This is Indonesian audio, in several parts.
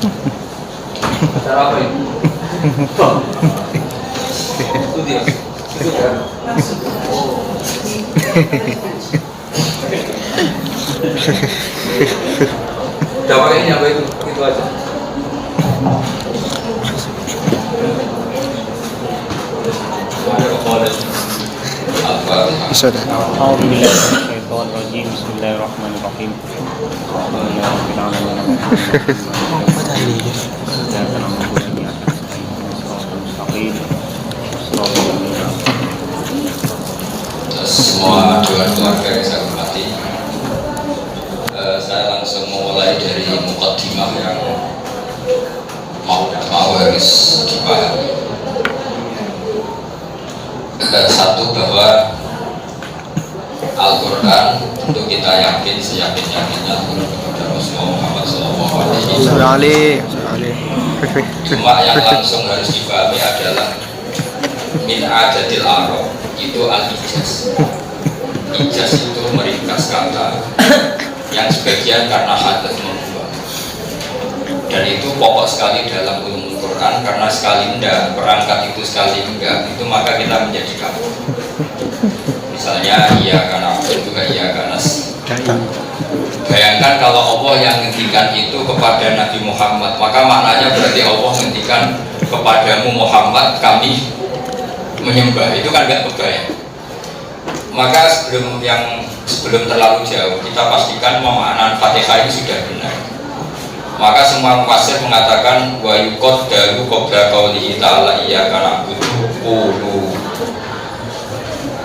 Cara apa itu? Itu dia. Itu kan. Jawabannya ini apa itu? Itu aja. Bisa dah. Bismillahirrahmanirrahim. Bismillahirrahmanirrahim. Semua doa keluarga yang saya hormati, saya langsung memulai dari mukaddimah yang mau harus dipahami. Satu, bahwa Al-Quran tentu kita yakin seyakin-yakinnya turun kepada Rasulullah Muhammad SAW. Cuma yang langsung harus dipahami adalah min adadil arab itu al-ijaz. Ijaz itu meringkas kata yang sebagian karena hadas membuang, dan itu pokok sekali dalam ulumul Quran, karena sekali enggak perangkat itu, sekali enggak itu, maka kita menjadi kafir. Misalnya iya karena juga iya karena bayangkan kalau Allah yang ngendikan itu kepada Nabi Muhammad, maka maknanya berarti Allah ngendikan kepadamu Muhammad kami menyembah, itu kan gak kebayang. Maka sebelum terlalu jauh kita pastikan pemaknaan Fatihah ini sudah benar. Maka semua mufassir mengatakan wa yuqaddaru qabla qaulihi ta'ala iyyaka na'budu qulu.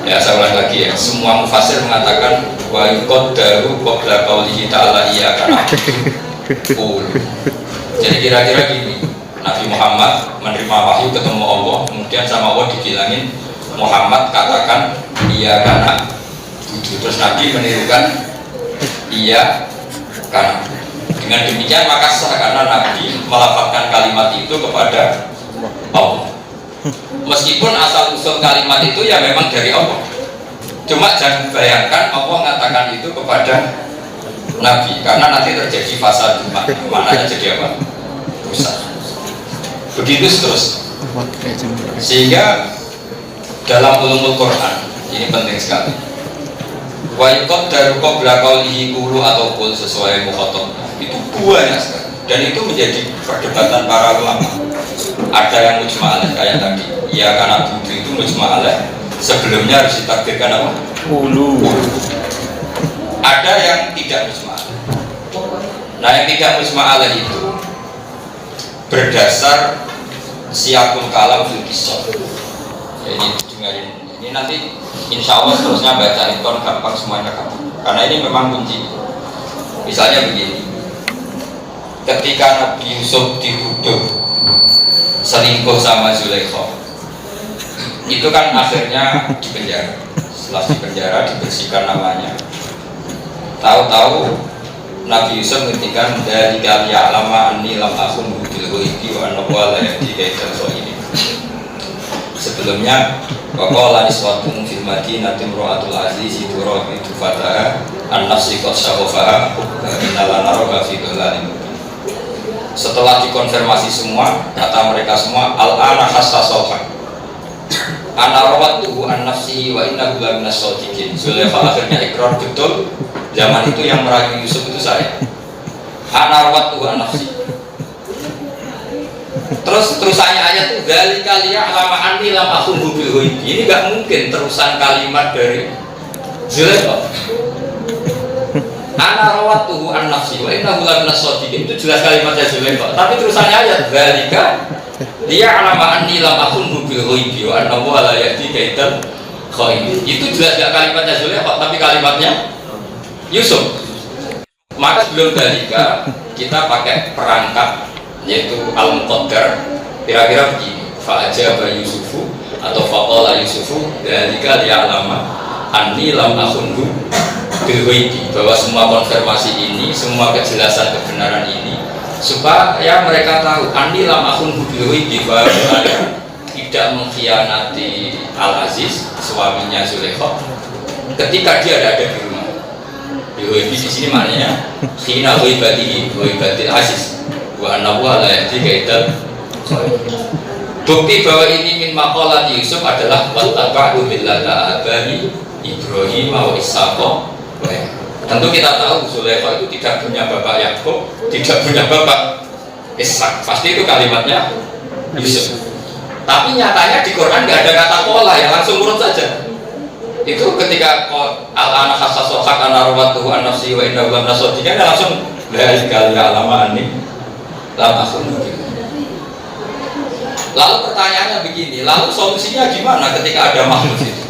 Ya, saya ulang lagi ya. Semua mufassir mengatakan wa yuqaddaru qabla qaulihi ta'ala iyyaka na'budu qulu. Jadi kira-kira gini, Nabi Muhammad menerima wahyu ketemu Allah, kemudian sama Allah dibilangin Muhammad katakan iya karena budu, terus Nabi menirukan iya karena. Dengan demikian maka sah karena Nabi melafazkan kalimat itu kepada Allah, meskipun asal usul kalimat itu ya memang dari Allah. Cuma jangan bayangkan Allah mengatakan itu kepada Nabi, karena nanti terjadi fasad, maknanya jadi apa? Rusak. Begitu terus. Sehingga dalam ulumul Quran ini penting sekali. Wa yuqaddaru qabla qaulihi qulu atau qul sesuai mukhatab. Itu banyak sekali. Dan itu menjadi perdebatan para ulama. Ada yang mujma'alah kayak tadi. Ya karena budu itu mujma'alah. Sebelumnya harus ditakdirkan apa? Qulu. Ada yang tidak mujma'alah. Nah, yang tidak mujma'alah itu berdasar siyakul kalam fil qissah. Ya, ini dengarin. Ini nanti insya Allah seterusnya baca ikon gampang semuanya gampang. Karena ini memang kunci. Misalnya begini, ketika Nabi Yusuf dituduh selingkuh sama Zulaikha, itu kan akhirnya dipenjara. Setelah dipenjara dibersihkan namanya. Tahu-tahu Nabi Yusuf menghentikan dari kali alama anni lam akun bil ghaibi wa anna la yahdi kaidal khairin. Sebelumnya waqala niswatun fil madinati imra'atul aziz turabitu fataha an-nafsi qad syaghafaha innala naraka fi dhalalin. Setelah dikonfirmasi semua, kata mereka semua al-ana hassasoha ana rawatuhu an-nafsi wa innahu la minas shadiqin. Zulaikha akhirnya ikrar, betul zaman itu yang merayu Yusuf itu saya. Ana rawatuhu an-nafsi. Terusannya ayat itu dzalika liya'lama anni lam akhunhu bil ghaibi. Ini enggak mungkin terusan kalimat dari Zulaikha. Ana rawatuhu an nafsi wa innahu la minas shadiqin. Itu jelas kalimatnya Zulaikha. Tapi terusannya ayat dzalika liya'lama anni lam akhunhu bil ghaibi wa annahu la yahdi kaidal khairin. Itu jelas enggak kalimatnya Zulaikha, tapi kalimatnya Yusuf. Maka sebelum dzalika kita pakai perangkat yaitu al-muqaddar, kira-kira begini, fa'ajaba Yusufu atau faqala Yusufu dzalika liya'lama anni lam akhunhu bil ghaibi, bahwa semua konfirmasi ini, semua kejelasan kebenaran ini supaya mereka tahu anni lam akhunhu bil ghaibi, bahwa saya tidak mengkhianati Al-Aziz suaminya Zulaikha ketika dia ada di rumah. Bil ghaibi di sini maknanya khina ghaibatihi, ghaibatil Aziz. wa annahu la yahdi kaidal. Bukti bahwa ini min maqalat Yusuf adalah wattaba'u millata abahi Ibrahim wa Ishaq. Tentu kita tahu Zulaikha itu tidak punya bapak Yakub, tidak punya bapak Ishak. Pasti itu kalimatnya Yusuf. Tapi nyatanya di Quran nggak ada kata pola, ya langsung urut saja. Itu ketika al-ana khassaso hak ana rawatuhu an nafsi wa inna lam nasadikan langsung la ilaha illallah ani lam akhun. Lalu pertanyaannya begini, lalu solusinya gimana ketika ada makhluk itu?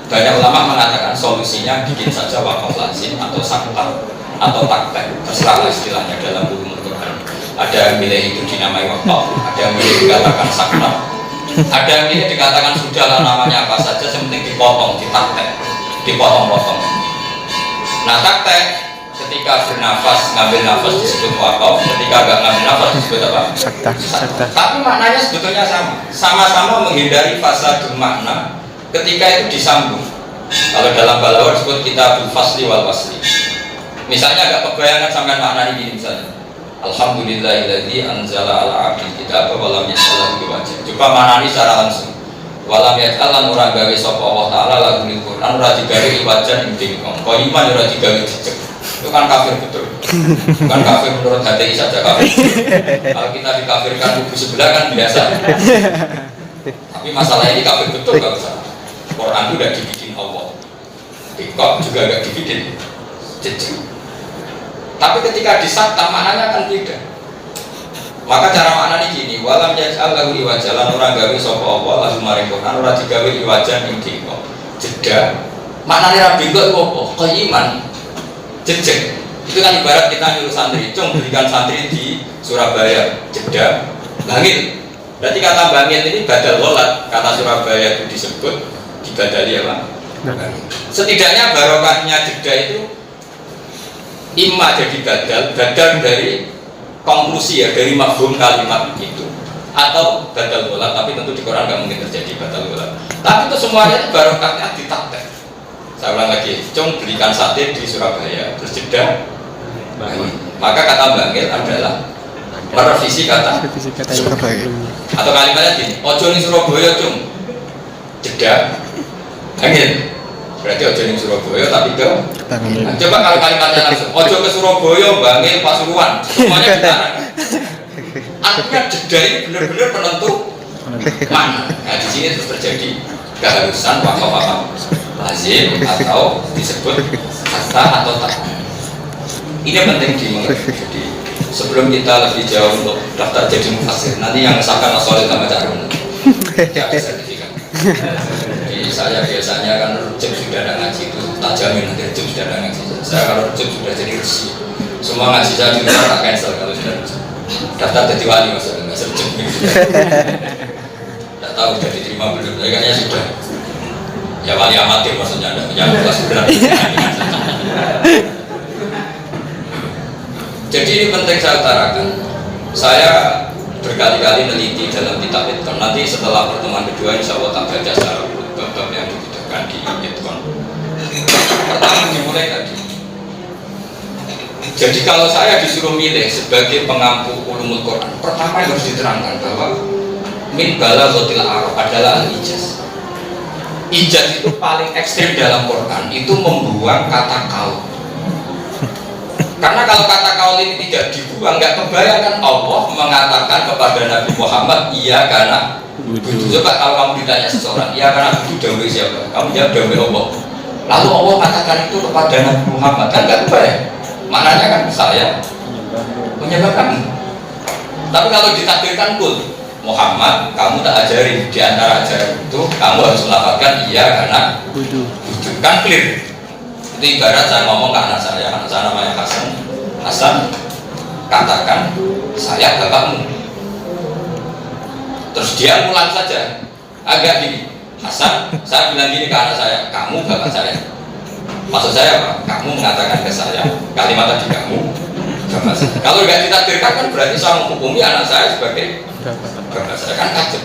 Banyak ulama mengatakan solusinya bikin saja wakaf lazim atau sakta atau takbir, terserah istilahnya dalam ulumul Quran. Ada yang milih itu dinamai wakaf, ada yang milih dikatakan sakta, ada yang milih dikatakan sudahlah namanya apa saja, yang penting dipotong, ditaktek, dipotong-potong. Nah taktek ketika bernafas, ngambil nafas disebut wakaf, ketika nggak ngambil nafas disebut apa? Sakta. Tapi maknanya sebetulnya sama, sama-sama menghindari fasadul makna ketika itu disambung. Kalau dalam balaghah disebut kitabul fasli wal wasli. Misalnya agak kebayangan sampai makna ini misalnya. Alhamdulillahilladzi anzala ala 'abdihi kitaba wa lam yaj'al lahu iwaja. Coba maknani secara langsung. Wa lam yaj'al lan ora gawe sapa Allah taala lahu Quran ora digawe iwajan ing dingkong. Kok iman ora digawe dicek. Itu kan kafir betul. Bukan kafir menurut HTI saja kafir. Kalau kita dikafirkan kubu sebelah kan biasa. Tapi masalah ini kafir betul nggak usah. Quran itu udah dibikin Allah. Dingkong juga nggak dibikin jejak. Tapi ketika disakta maknanya kan tidak. Maka cara maknanya gini, walam yaj'al lahu iwajan ora gawe sapa Allah lalu maring Quran ora digawe iwajan ing dingkong. Jeda. Maknane ra bengkok apa? Qayiman. Jejeg. Itu kan ibarat kita nyuruh santri, cung berikan santri di Surabaya, jeda, bangil. Berarti kata bangil ini badal wolat, kata Surabaya itu disebut dibadali apa? Setidaknya barokahnya jeda itu imma jadi badal dari konklusi ya, dari mafhum kalimat itu, atau badal wolat, tapi tentu di Quran nggak mungkin terjadi badal wolat. Tapi itu semuanya barokahnya ditaktek. Saya ulang lagi, cung belikan sate di Surabaya, terus jeda. Maka kata bangil adalah merevisi kata Surabaya. Atau kalimatnya gini, ojo ning Surabaya cung, jeda. Bangil. Berarti ojo ning Surabaya tapi ke bangil. Nah, coba kalau kalimatnya langsung, ojo ke Surabaya, bangil Pasuruan. Semuanya dilarang. Artinya jeda ini benar-benar penentu mana. Nah di sini terus terjadi keharusan wakaf lazim atau disebut kata atau tak. Ini penting dimengerti. Jadi sebelum kita lebih jauh untuk daftar jadi mufassir, nanti yang misalkan Soleh sama Carun tidak ada sertifikat. Jadi saya biasanya kan rujuk sudah ada ngaji itu tak jamin nanti rujuk sudah ada ngaji. Saya kalau rujuk sudah jadi resi. Semua ngaji saya di luar tak cancel kalau sudah rujuk. Daftar jadi wali maksudnya nggak rujuk. Tidak tahu sudah diterima belum? Kayaknya sudah. Ya wali amatir maksudnya ada yang kelas berat. Jadi ini penting saya utarakan. Saya berkali-kali meneliti dalam kitab Itkon. Nanti setelah pertemuan kedua insya Allah tak baca secara bab yang dibutuhkan di Itkon. Pertama dimulai tadi. Jadi kalau saya disuruh milih sebagai pengampu ulumul Quran, pertama yang harus diterangkan bahwa min balaghatil Arab adalah al-ijaz. Ijaz itu paling ekstrim dalam Quran, itu membuang kata kaul. Karena kalau kata kaul ini tidak dibuang, nggak kebayangkan Allah mengatakan kepada Nabi Muhammad, iya karena budu. Coba kalau kamu ditanya seseorang, iya karena budu dawai siapa? Kamu jawab dawai Allah. Lalu Allah katakan itu kepada Nabi Muhammad, kan nggak kebayang. Maknanya kan saya menyembah kamu. Tapi kalau ditakdirkan kul Muhammad, kamu tak ajari di antara ajaran itu, kamu harus melafalkan iya karena budu. Kan clear. Itu ibarat saya ngomong ke anak saya namanya Hasan, katakan saya bapakmu. Terus dia ngulang saja, agak gini, Hasan, saya bilang gini ke anak saya, kamu bapak saya. Maksud saya apa? Kamu mengatakan ke saya, kalimat tadi kamu bapak saya. Kalau nggak ditakdirkan kan berarti saya menghukumi anak saya sebagai bapak saya, kan kacau.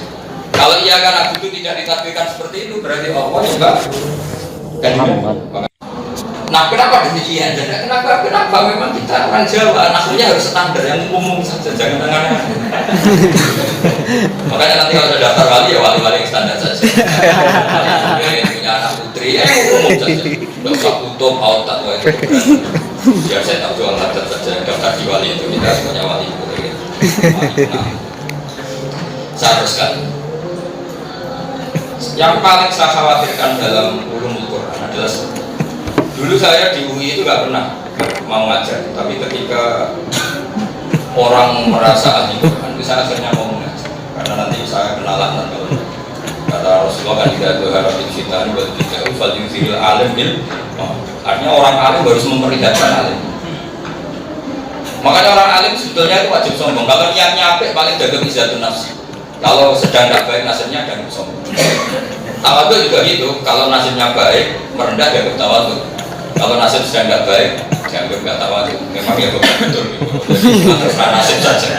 Kalau iya karena butuh tidak ditakdirkan seperti itu, berarti Allah juga kan. Nah, kenapa demikian? Kenapa memang kita orang Jawa anaknya harus standar yang umum saja, jangan aneh. Makanya nanti kalau sudah daftar wali ya wali-wali yang standar saja. Punya anak putri, umum saja. Tidak usah kutub, autat, itu. Biar saya tak jual adat saja. Daftar di wali itu kita semuanya wali putri. Nah, saya teruskan. Yang paling saya khawatirkan dalam ulumul Quran adalah dulu saya di UI itu nggak pernah mau ngajar, tapi ketika orang merasa ahli Quran itu saya akhirnya mau mengajar karena nanti saya kenalan kalau kata Rasulullah kan tidak ada harapin kita ini buat kita ufal yuzil alim bil artinya orang alim harus memperlihatkan alim. Makanya orang alim sebetulnya itu wajib sombong. Kalau niatnya apik paling jaga izzatun nafsi. Kalau sedang tidak baik nasibnya jangan sombong. Tawadhu juga gitu. Kalau nasibnya baik merendah dianggap tawadhu. Kalau nasib sedang tidak baik dianggap nggak tawadhu. Memang ya betul. Terserah nasib saja.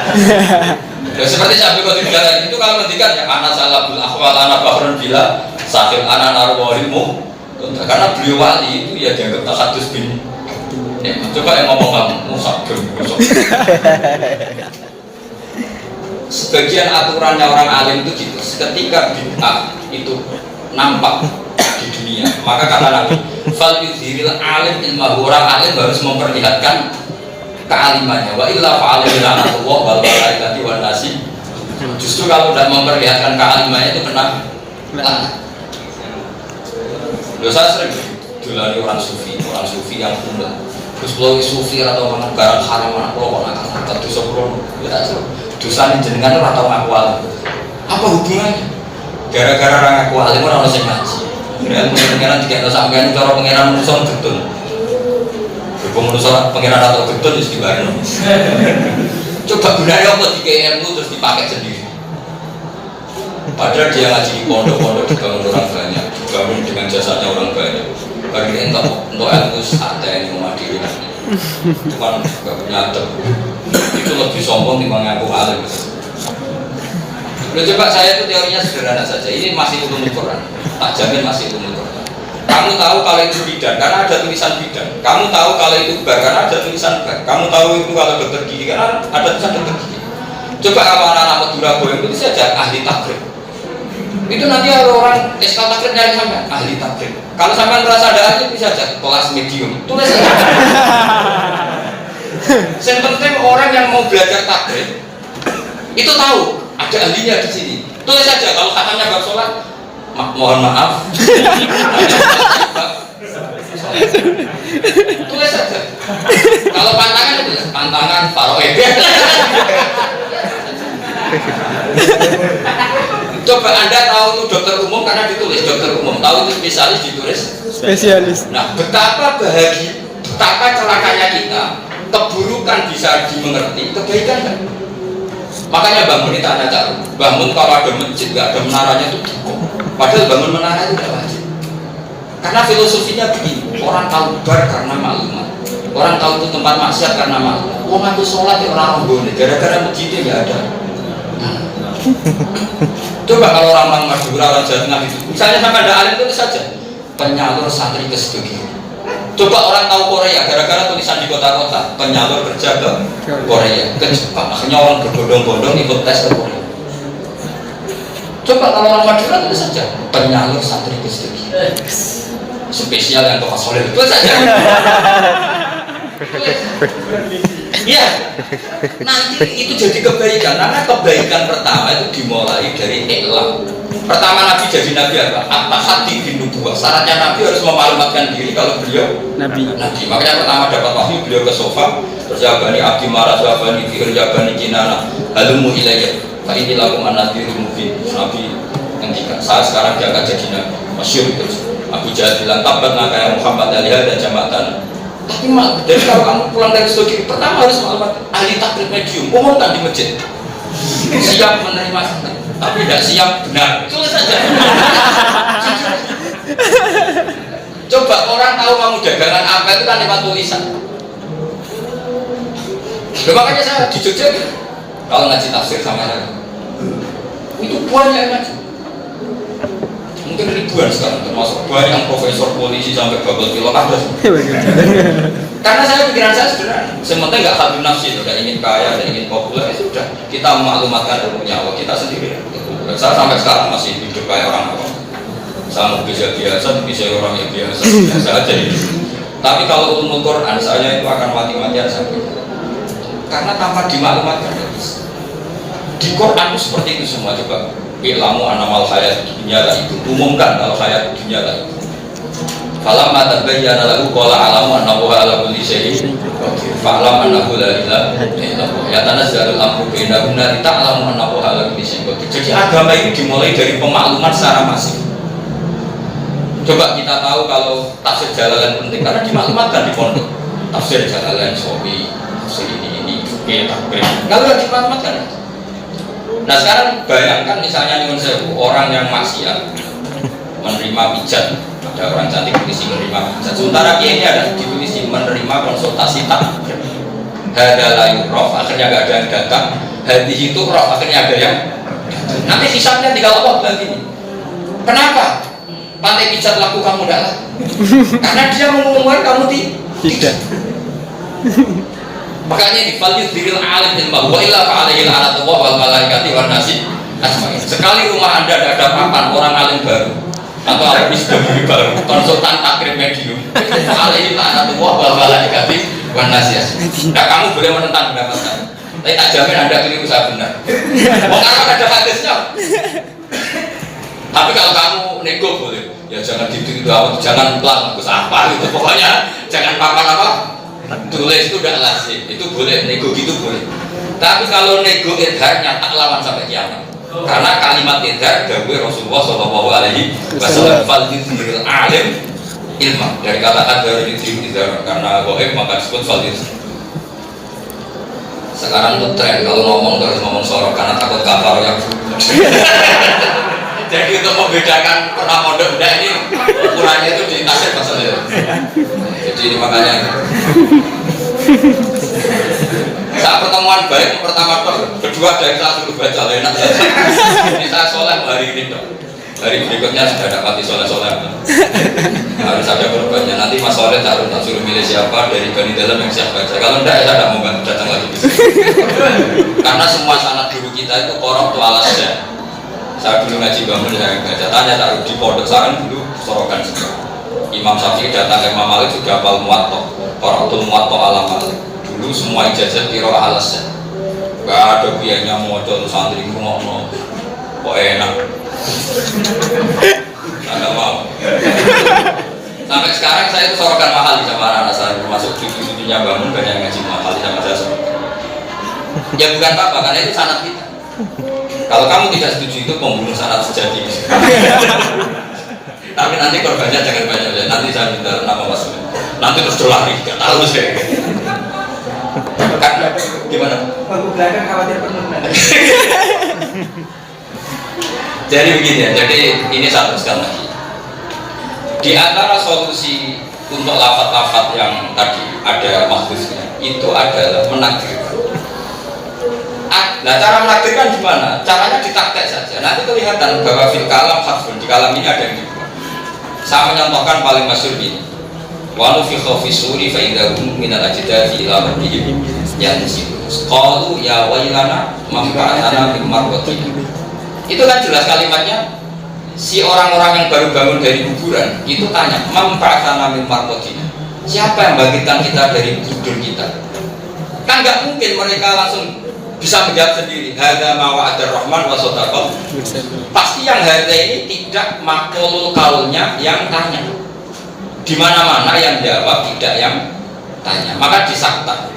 Ya, seperti Syafi'i Qadir Jalalain itu kalau ngendikan ya ana salabul ahwal ana bahrun bila sahil ana narwahilmu. Karena beliau wali itu ya dianggap takhaddus bin. Ya, coba yang ngomong kamu sabun. Sebagian aturannya orang alim itu gitu. Ketika bid'ah itu nampak di dunia, maka kata Nabi, "Fal yuzhiril alim ilmahu." Orang alim harus memperlihatkan kealimannya. Wa illa fa'alim lanatullah wal malaikati wan nasi. Justru kalau tidak memperlihatkan kealimannya itu kena laknat. Dosa sering dilani orang sufi yang kuno. Terus kalau sufi atau orang barang haram anak pulau nak kata dosa pulau, ya tak dosa ini jenengan atau ngaku alim. Apa hubungannya? Gara-gara orang ngaku alim orang harus ngaji. Kemudian pengiran tiga dosa sampean cara pengiran manusia getun. Berhubung manusia pengiran atau getun harus dibayar. Coba gunanya apa tiga ilmu terus dipakai sendiri. Padahal dia ngaji di pondok-pondok dibangun orang banyak, dibangun dengan jasanya orang banyak. Bagi untuk ilmu ada yang memadiri, cuman nggak punya adab. Itu lebih sombong dibanding aku alim. Udah coba saya itu teorinya sederhana saja. Ini masih ulumul Quran, tak jamin masih ulumul Quran. Kamu tahu kalau itu bidan karena ada tulisan bidan. Kamu tahu kalau itu bar karena ada tulisan bar. Kamu tahu itu kalau dokter gigi karena ada tulisan dokter gigi. Coba kalau anak-anak Madura Boyong itu saja ahli takrib. Itu nanti kalau orang SK takrib nyari sampai ahli takrib. Kalau sampai merasa ada ahli bisa aja kelas medium. Tulis aja. Yang penting orang yang mau belajar takrib itu tahu ada ahlinya di sini. Tulis saja kalau katanya bab sholat, mohon maaf. Tulis saja. Kalau pantangan itu pantangan faroe. Coba Anda tahu itu dokter umum karena ditulis dokter umum, tahu itu spesialis ditulis Spesialis. Nah, betapa bahagia, betapa celakanya kita, keburukan bisa dimengerti, kebaikan kan? Makanya bangun itu ada cara. Bangun kalau ada masjid nggak ada menaranya itu cukup. Padahal bangun menara itu tidak wajib. Karena filosofinya begini, orang tahu bar karena maklumat, orang tahu itu tempat maksiat karena maklumat. Orang itu sholat ya orang rombongan, gara-gara masjidnya nggak ada. Coba kalau orang Madura, orang Jawa Tengah itu, misalnya sama ada alim itu saja penyalur santri ke Sidogi. Coba orang tahu Korea, gara-gara tulisan di kota-kota penyalur kerja ke Korea, ke Jepang. Akhirnya orang berbondong-bondong ikut tes ke Korea. Coba kalau orang Madura itu saja penyalur santri ke Sidogi. Spesial yang Toka Soleh itu saja. Iya, nanti itu jadi kebaikan karena kebaikan pertama itu dimulai dari iklam. Pertama Nabi jadi Nabi apa? At-tahaddi bin nubuwah. Syaratnya Nabi harus memalumatkan diri kalau beliau Nabi. Makanya pertama dapat wahyu beliau ke sofa, terus jabani abdi marah, jabani fikir, jabani kinana, halumu ilayya. Fa ini lakum an-nadhirul mubin. Nabi ngendikan, saya sekarang diangkat jadi Nabi. Masyhur itu. Abu Jahal bilang tabat nakaya Muhammad alaiha dan jamaatan. Tapi jadi kalau kamu pulang dari Sidogi pertama harus maklumat ahli takrib medium, umumkan di masjid. Siap menerima santri, tapi tidak siap benar. Tulis saja. Coba orang tahu kamu dagangan apa itu kan lewat tulisan. Makanya saya di Jogja kalau ngaji tafsir sama saya itu banyak ngaji. mungkin ribuan sekarang, termasuk banyak profesor polisi sampai babak pilot ada. Karena pikiran saya sederhana, sementara nggak habis nafsi, tidak ingin kaya, tidak ingin populer, ya sudah kita maklumatkan ilmu nyawa kita sendiri. Saya sampai sekarang masih hidup kayak orang awam. Sama bisa biasa, bisa orang yang biasa aja hidup. Tapi kalau ilmu Quran saya itu akan mati-matian sakit. Karena tanpa dimaklumatkan tidak bisa. Di Quran itu seperti itu semua. Coba ilamu anamal hayat dunia lah itu, umumkan kalau hayat dunia lah itu. Falamma tabayyana lahu qala alamu annahu ala kulli syai'in qadir. Fa'lam annahu la ilaha illallah. Ya tanazzalul amru bainahum la ta'lamu annahu ala kulli syai'in qadir. Jadi agama ini dimulai dari pemakluman secara masif. Coba kita tahu kalau tafsir Jalalain penting karena dimaklumatkan di pondok. Tafsir Jalalain Sobi, tafsir ini takbir. Kalau tidak dimaklumatkan. Nah sekarang bayangkan misalnya nyuwun sewu orang yang maksiat menerima pijat, ada orang cantik polisi menerima pijat. Sementara kiai ini ada di polisi menerima konsultasi takbir. Hada layu rof, akhirnya gak ada yang datang. Hadis itu rof, akhirnya ada yang datang. Nanti hisabnya tinggal Allah bilang gini. Kenapa? Pantai pijat laku kamu tidak laku? Karena dia mengumumkan kamu tidak. Makanya di value diril alim ilmu wa illa fa'alaihi al'anatullah wal malaikati wan nasi asma'in. Sekali rumah Anda tidak ada papan orang alim baru atau alim isdami baru, konsultan takrim medium, fa'alaihi al'anatullah wal malaikati wan nasi asma'in. Nah kamu boleh menentang pendapat saya, tapi tak jamin Anda keliru saya benar. Karena ada hadisnya. Tapi kalau kamu nego boleh, ya jangan gitu jangan pelan, terus apa gitu, pokoknya jangan papan apa. Tulis itu udah lazim, itu boleh, nego gitu boleh. Tapi kalau nego idharnya tak lawan sampai kiamat. Karena kalimat idhar dawuh Rasulullah sallallahu alaihi wasallam fal yudhiril alim ilma. Dari kata dari idhar karena gaib maka disebut fal yudhir. Sekarang tuh tren kalau ngomong terus ngomong sorok karena takut kafar yang jadi untuk membedakan pernah mondok enggak ini ukurannya itu di tafsir masalahnya. Jadi ini makanya saat pertemuan baik pertama kedua dari saya suruh baca enak saja. Ini saya soleh hari ini dong. Hari berikutnya sudah dapat soleh harus ada korbannya. Nanti Mas Soleh tak suruh milih siapa dari Bani Dalam yang siap baca. Kalau enggak ya saya tidak mau datang lagi. Karena semua sanad dulu kita itu korok tuh alasnya. Saya dulu ngaji bangun saya baca tanya taruh di pondok sarang dulu sorokan juga. Imam Syafi'i datang ke Imam Malik juga hafal Muwatta, Qara'atul Muwatta ala Malik. Dulu semua ijazah qiraah alasnya. Enggak ada biayanya modal santri ngono. Kok enak. Enggak mau. Sampai sekarang saya itu sorokan mahal sama anak saya, termasuk cucu-cucunya bangun banyak yang ngaji mahal sama saya sorokan. Ya bukan apa-apa karena itu sanad kita. Kalau kamu tidak setuju itu pembunuh sanad sejati. Tapi nanti korbannya jangan banyak. Nanti saya minta nama Mas. Nanti terus lari, nggak tahu saya. Karena gimana? Bangku belakang khawatir penurunan. Jadi begini ya. Jadi ini satu sekali lagi. Di antara solusi untuk lafaz-lafaz yang tadi ada maksudnya itu adalah menakdirkan. Nah cara menakdirkan gimana? Caranya ditaktek saja. Nanti kelihatan bahwa fil kalam harfun, di kalam ini ada yang dibuat. Saya menyontohkan paling masyhur ini. Wa nufikha fi suri fa idahum min al-ajdadi ila rabbihim yansilun. Qalu ya wailana man ba'athana min marqatina. Itu kan jelas kalimatnya. Si orang-orang yang baru bangun dari kuburan itu tanya, man ba'athana min marqatina. Siapa yang bangkitkan kita dari tidur kita? Kan nggak mungkin mereka langsung bisa menjawab sendiri. Hadza ma wa'ada rahman wa sadaqal. Pasti yang hadza ini tidak maqulul qaulnya yang tanya. Di mana-mana yang jawab tidak yang tanya. Maka disakta.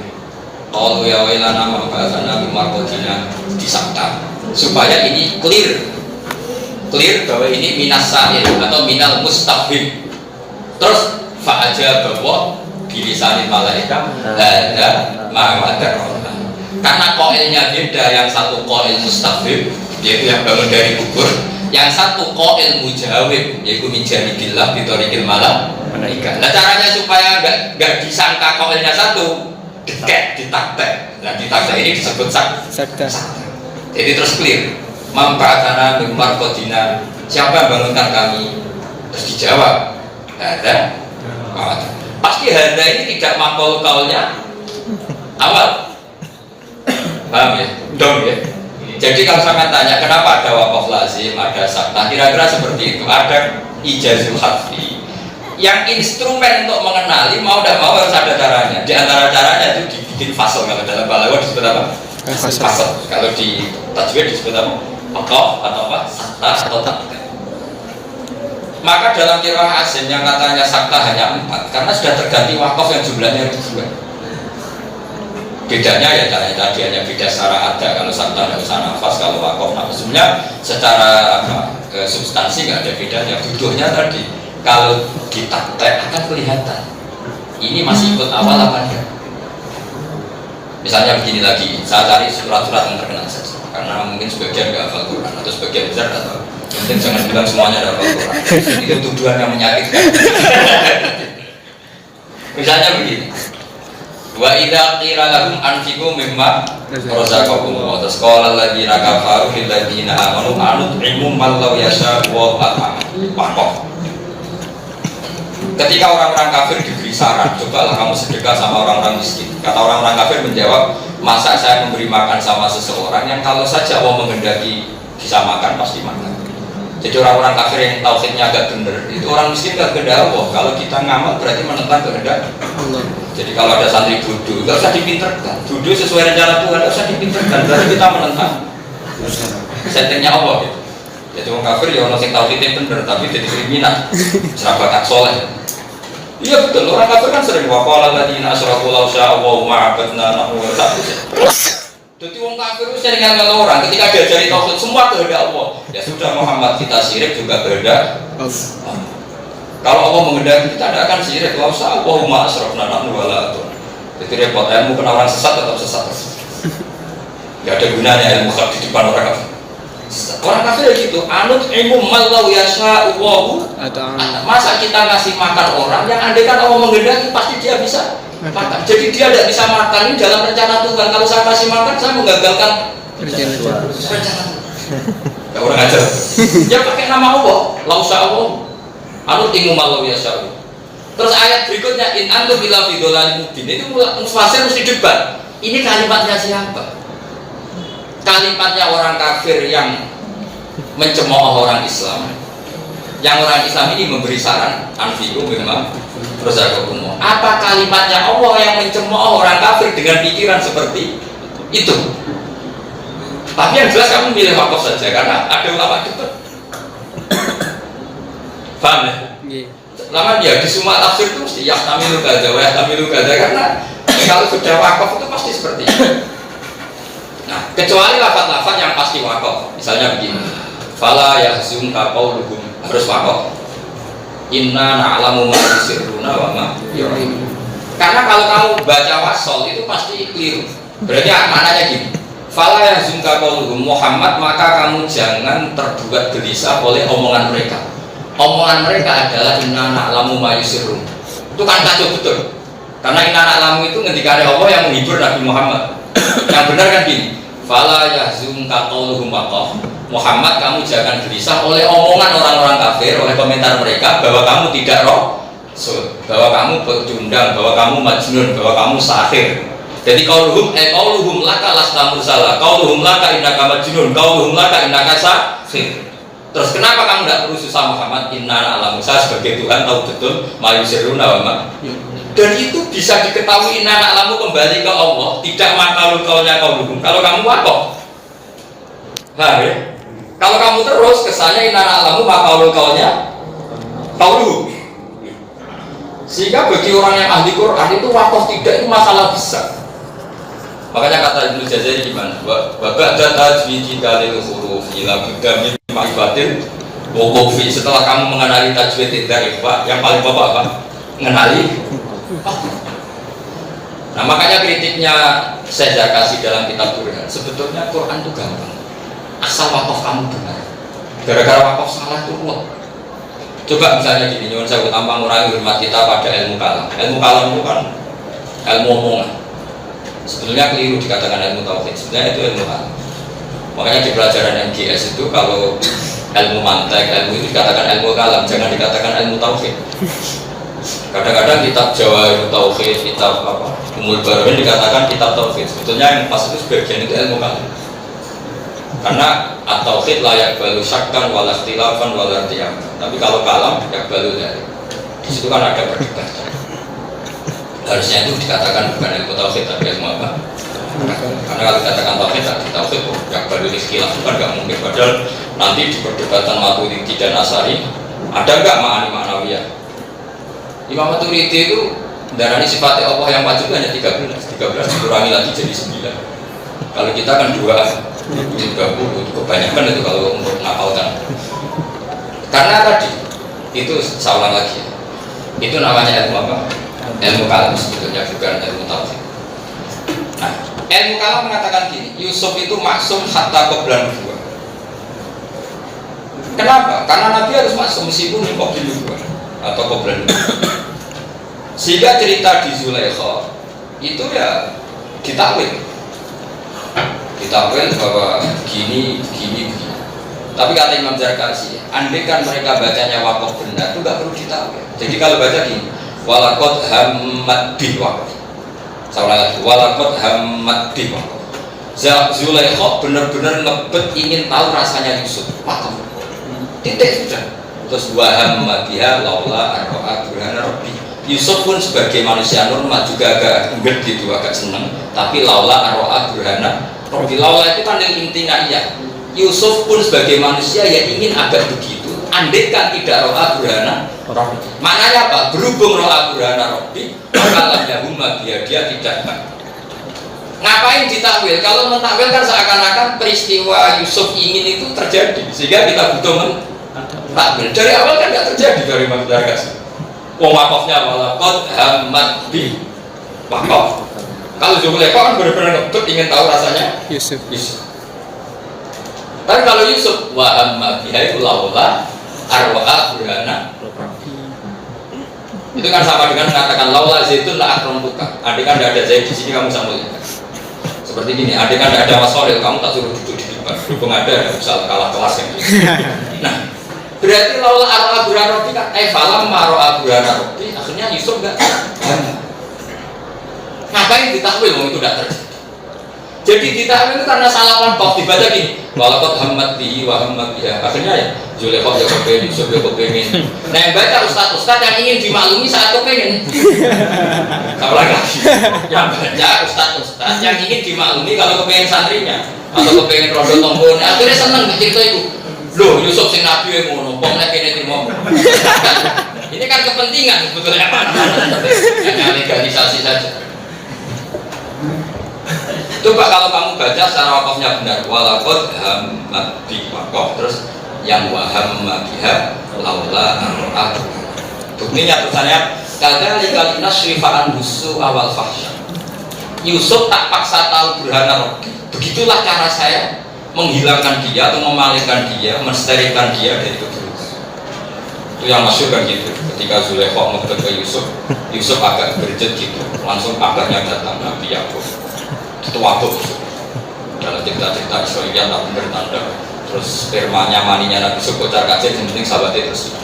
Qalu ya wailana ma ba'athana bi marqatina, disakta supaya ini clear bahwa ini minas sa'il atau minal mustafhim. Terus fa'aja bahwa bilisanil malaika hadza ma wa'ada rahman. Karena qailnya beda, yang satu qail mustafhim yaitu yang bangun dari kubur, yang satu qail mujawib yaitu min janibillah bitoriqil malaika. Nah caranya supaya enggak disangka qailnya satu, ditaktek. Nah ditaktek ini disebut sakta. Jadi terus clear. Man ba'athana min marqatina Siapa yang bangunkan kami? Terus dijawab, ada. Pasti ada ini tidak makhluk kaulnya awal. Paham ya? Dong ya. Jadi kalau saya tanya kenapa ada wakaf lazim, ada sakta, kira-kira seperti itu. Ada ijazul hadfi. Yang instrumen untuk mengenali mau tidak mau harus ada caranya. Di antara caranya itu dibikin fasal. Kalau dalam balaghah disebut apa? Fasal. Kalau di tajwid disebut apa? Wakaf atau apa? Sakta atau takta. Maka dalam qiraah asing yang katanya sakta hanya 4 karena sudah terganti wakaf yang jumlahnya ribuan. Bedanya ya tadi hanya beda secara ada. Kalau sakta tidak usah nafas, kalau wakaf nafas. Sebenarnya secara substansi nggak ada bedanya. Duduknya tadi kalau ditaktek akan kelihatan ini masih ikut awal apa enggak. Misalnya begini lagi, saya cari surat-surat yang terkenal saja karena mungkin sebagian nggak hafal Quran atau sebagian besar nggak tahu. Mungkin jangan bilang semuanya ada hafal Quran. Itu tuduhan yang menyakitkan. Misalnya begini, wa idza qila lahum anfiqu mimma razaqakum wa tasqala alladziina kafaru lil ladziina amanu anut'imu man law yasha'u wa at'am. Ketika orang-orang kafir diberi saran, cobalah kamu sedekah sama orang-orang miskin. Kata orang-orang kafir menjawab, masa saya memberi makan sama seseorang yang kalau saja Allah menghendaki bisa makan pasti makan. Jadi orang-orang kafir yang tauhidnya agak benar, itu orang miskin gak kehendak Allah. Kalau kita ngamal berarti menentang kehendak Allah. Jadi kalau ada santri bodoh, gak usah dipinterkan. Bodoh sesuai rencana Tuhan, gak usah dipinterkan. Berarti kita menentang settingnya Allah gitu. Jadi orang kafir ya orang yang tauhidnya benar, tapi jadi kriminal, serabakat soleh. Iya betul, orang kafir kan sering waqala alladziina asyraku law syaa Allahu ma 'abadna nahnu wa la. Jadi orang kafir itu sering ngomel orang ketika diajari tauhid semua kehendak Allah. Ya sudah Muhammad kita syirik juga kehendak Allah. Kalau Allah menghendaki kita tidak akan syirik, law syaa Allahu ma asyrafna nahnu wa la. Jadi repot ilmu kena orang sesat tetap sesat. Enggak ada gunanya ilmu hak di depan orang kafir. Orang kafir gitu, anut ilmu malau yasha Allahu. Masa kita ngasih makan orang yang andai kan Allah menghendaki pasti dia bisa makan. Jadi dia tidak bisa makan ini dalam rencana Tuhan. Kalau saya kasih makan saya menggagalkan rencana. Ya orang ajar. Dia pakai nama Allah, lausa Allah. Anut ilmu malau yasha. Terus ayat berikutnya in antum ila fi dhalal mubin. Itu mufasir mesti debat. Ini kalimatnya siapa? Kalimatnya orang kafir yang mencemooh orang Islam. Yang orang Islam ini memberi saran anfiqu mimma razaqakum. Apa kalimatnya Allah yang mencemooh orang kafir dengan pikiran seperti itu? Tapi yang jelas kamu milih wakaf saja karena ada ulama debat. Paham ya? Lama dia di semua tafsir itu mesti yahtamilu kadza wa yahtamilu kadza karena kalau sudah wakaf itu pasti seperti itu. Nah, kecuali lafaz-lafaz yang pasti wakaf. Misalnya begini, fala yahzunka qauluhum, harus wakaf. Inna na'lamu ma yusirruna wa ma yu'linun. Karena kalau kamu baca wasol itu pasti keliru. Berarti maknanya gini, fala yahzunka qauluhum Muhammad, maka kamu jangan terbuat gelisah oleh omongan mereka. Omongan mereka adalah inna na'lamu ma yusirrun. Itu kan kacau betul. Karena inna na'lamu itu ngendikane Allah yang menghibur Nabi Muhammad. Yang benar kan gini, fala yahzunka qauluhum Muhammad, kamu jangan gelisah oleh omongan orang-orang kafir, oleh komentar mereka bahwa kamu tidak rasul, bahwa kamu pecundang, bahwa kamu majnun, bahwa kamu sahir. Jadi qauluhum laka lasta mursala, qauluhum laka innaka majnun, qauluhum laka innaka sahir. Terus kenapa kamu tidak perlu susah Muhammad? Inna na'lamu, saya sebagai Tuhan tahu betul ma yusirruna wa ma. Dan itu bisa diketahui inna na'lamu kembali ke Allah, tidak makalul qaulnya qauluhum. Kalau kamu wakaf, ya? Kalau kamu terus kesannya inna na'lamu makalul qaulnya qauluhum. Sehingga bagi orang yang ahli Quran itu wakaf tidak itu masalah besar. Makanya kata Ibnu Jazari gimana? Wa ba'da tajwidi dalil huruf ila bidami ma'rifatin wuqufi. Setelah kamu mengenali tajwid dari Pak, yang paling pokok apa? Mengenali. Nah, makanya kritiknya saya kasih dalam kitab Burhan. Sebetulnya Quran itu gampang. Asal wakaf kamu benar. Gara-gara wakaf salah itu ruwet. Coba misalnya gini, nyuwun saya utama mengurangi hormat kita pada ilmu kalam. Ilmu kalam itu kan ilmu omongan. Sebetulnya keliru dikatakan ilmu tauhid. Sebenarnya itu ilmu kalam. Makanya di pelajaran MGS itu kalau ilmu mantek, ilmu itu dikatakan ilmu kalam, jangan dikatakan ilmu tauhid. Kadang-kadang kitab Jawa ilmu tauhid, kitab apa Umul Baroin dikatakan kitab tauhid. Sebetulnya yang pas itu sebagian itu ilmu kalam. Karena at-tauhid layak balu syakkan wala ikhtilafan wala irtiyab. Tapi kalau kalam tidak balu dari. Di situ kan ada perdebatan. Harusnya itu dikatakan bukan ilmu tauhid tapi ilmu apa? Karena kalau dikatakan tauhid tadi tauhid tidak balu ikhtilaf kan nggak mungkin. Padahal nanti di perdebatan Maturidi dan Asy'ari ada nggak ma'ani ma'nawiyah? Imam Maturidi itu darani sifatnya Allah yang wajib hanya 13 dikurangi lagi jadi 9. Kalau kita kan 30 kebanyakan itu kalau untuk ngapalkan. Karena tadi itu saya ulang lagi, itu namanya ilmu apa? Ilmu kalam sebetulnya bukan ilmu tauhid. Nah, ilmu kalam mengatakan gini, Yusuf itu maksum hatta qabla nubuwah. Kenapa? Karena Nabi harus maksum meskipun qabla nubuwah atau qabla nubuwah. Sehingga cerita di Zulaikha itu ya ditakwil bahwa gini. Tapi kata Imam Zarkashi, andai kan mereka bacanya wakaf benar itu nggak perlu ditakwil. Jadi kalau baca gini, walaqad hammat bil waqaf. Saya ulang lagi, walaqad hammat bil waqaf. Zulaikha benar-benar ngebet ingin tahu rasanya Yusuf. Wakaf. Titik sudah. Terus wa hamma biha laula arqa burhana rabbi. Yusuf pun sebagai manusia normal juga agak enggak gitu, agak seneng. Tapi laula arqa burhana rabbi. Laula itu kan intinya iya. Yusuf pun sebagai manusia ya ingin agak begitu. Andai kan tidak ro'a burhana rabbi. Maknanya apa? Berhubung ro'a burhana rabbi, maka lahumma dia tidak. Ngapain ditakwil? Kalau mentakwil kan seakan-akan peristiwa Yusuf ingin itu terjadi, sehingga kita butuh mentakwil. Dari awal kan tidak terjadi dari Imam Zarkashi. Wakafnya walaqad hammat bi wakaf. Kalau Zulaikha kan benar-benar ngebut ingin tahu rasanya Yusuf. Tapi kalau Yusuf wa amma biha itu laula arwa'a burhana. Itu kan sama dengan mengatakan laula zaitun la akramtuka. Andai kan tidak ada Zaid di sini kamu sama mulia. Seperti gini, andai kan tidak ada Mas Khalil kamu tak suruh duduk di depan. Berhubung ada bisa kalah kelas yang gitu. Nah, berarti laula arwa'a burhana rabbi kan falam marwa'a burhana rabbi akhirnya Yusuf enggak. Ngapain ditakwil wong itu tidak terjadi? Jadi ditakwil itu karena salah kelompok dibaca gini. Walaqad hammat bihi wa hammat biha. Akhirnya ya Zulaikha ya kepengen, Yusuf ya kepengen. Nah yang baca ustaz-ustaz yang ingin dimaklumi saat kepengen. Sama lagi. Yang baca ustaz-ustaz yang ingin dimaklumi kalau kepengen santrinya atau kepengen rondo tombol. Akhirnya seneng cerita itu. Loh Yusuf sing nabi yang ngono, pom nek kene trimo. Ini kan kepentingan sebetulnya mana-mana. Hanya legalisasi saja. Coba kalau kamu baca secara wakafnya benar, walaqad hammat bi waqaf, terus yang wa hamma biha laula ar'a. Buktinya tulisannya kadzalika linasrifa'an husu awal fahsya. Yusuf tak paksa tahu burhana rabbi. Begitulah cara saya menghilangkan dia atau memalingkan dia, mensterilkan dia dari keburukan. Itu yang masyhur kan gitu. Ketika Zulaikha ngebet ke Yusuf agak berjet gitu, langsung abahnya datang Nabi Yakub. Itu waktu dalam cerita-cerita Israel tak benar tanda. Terus spermanya maninya Nabi Yusuf kocar kacir, yang penting sahabatnya terus.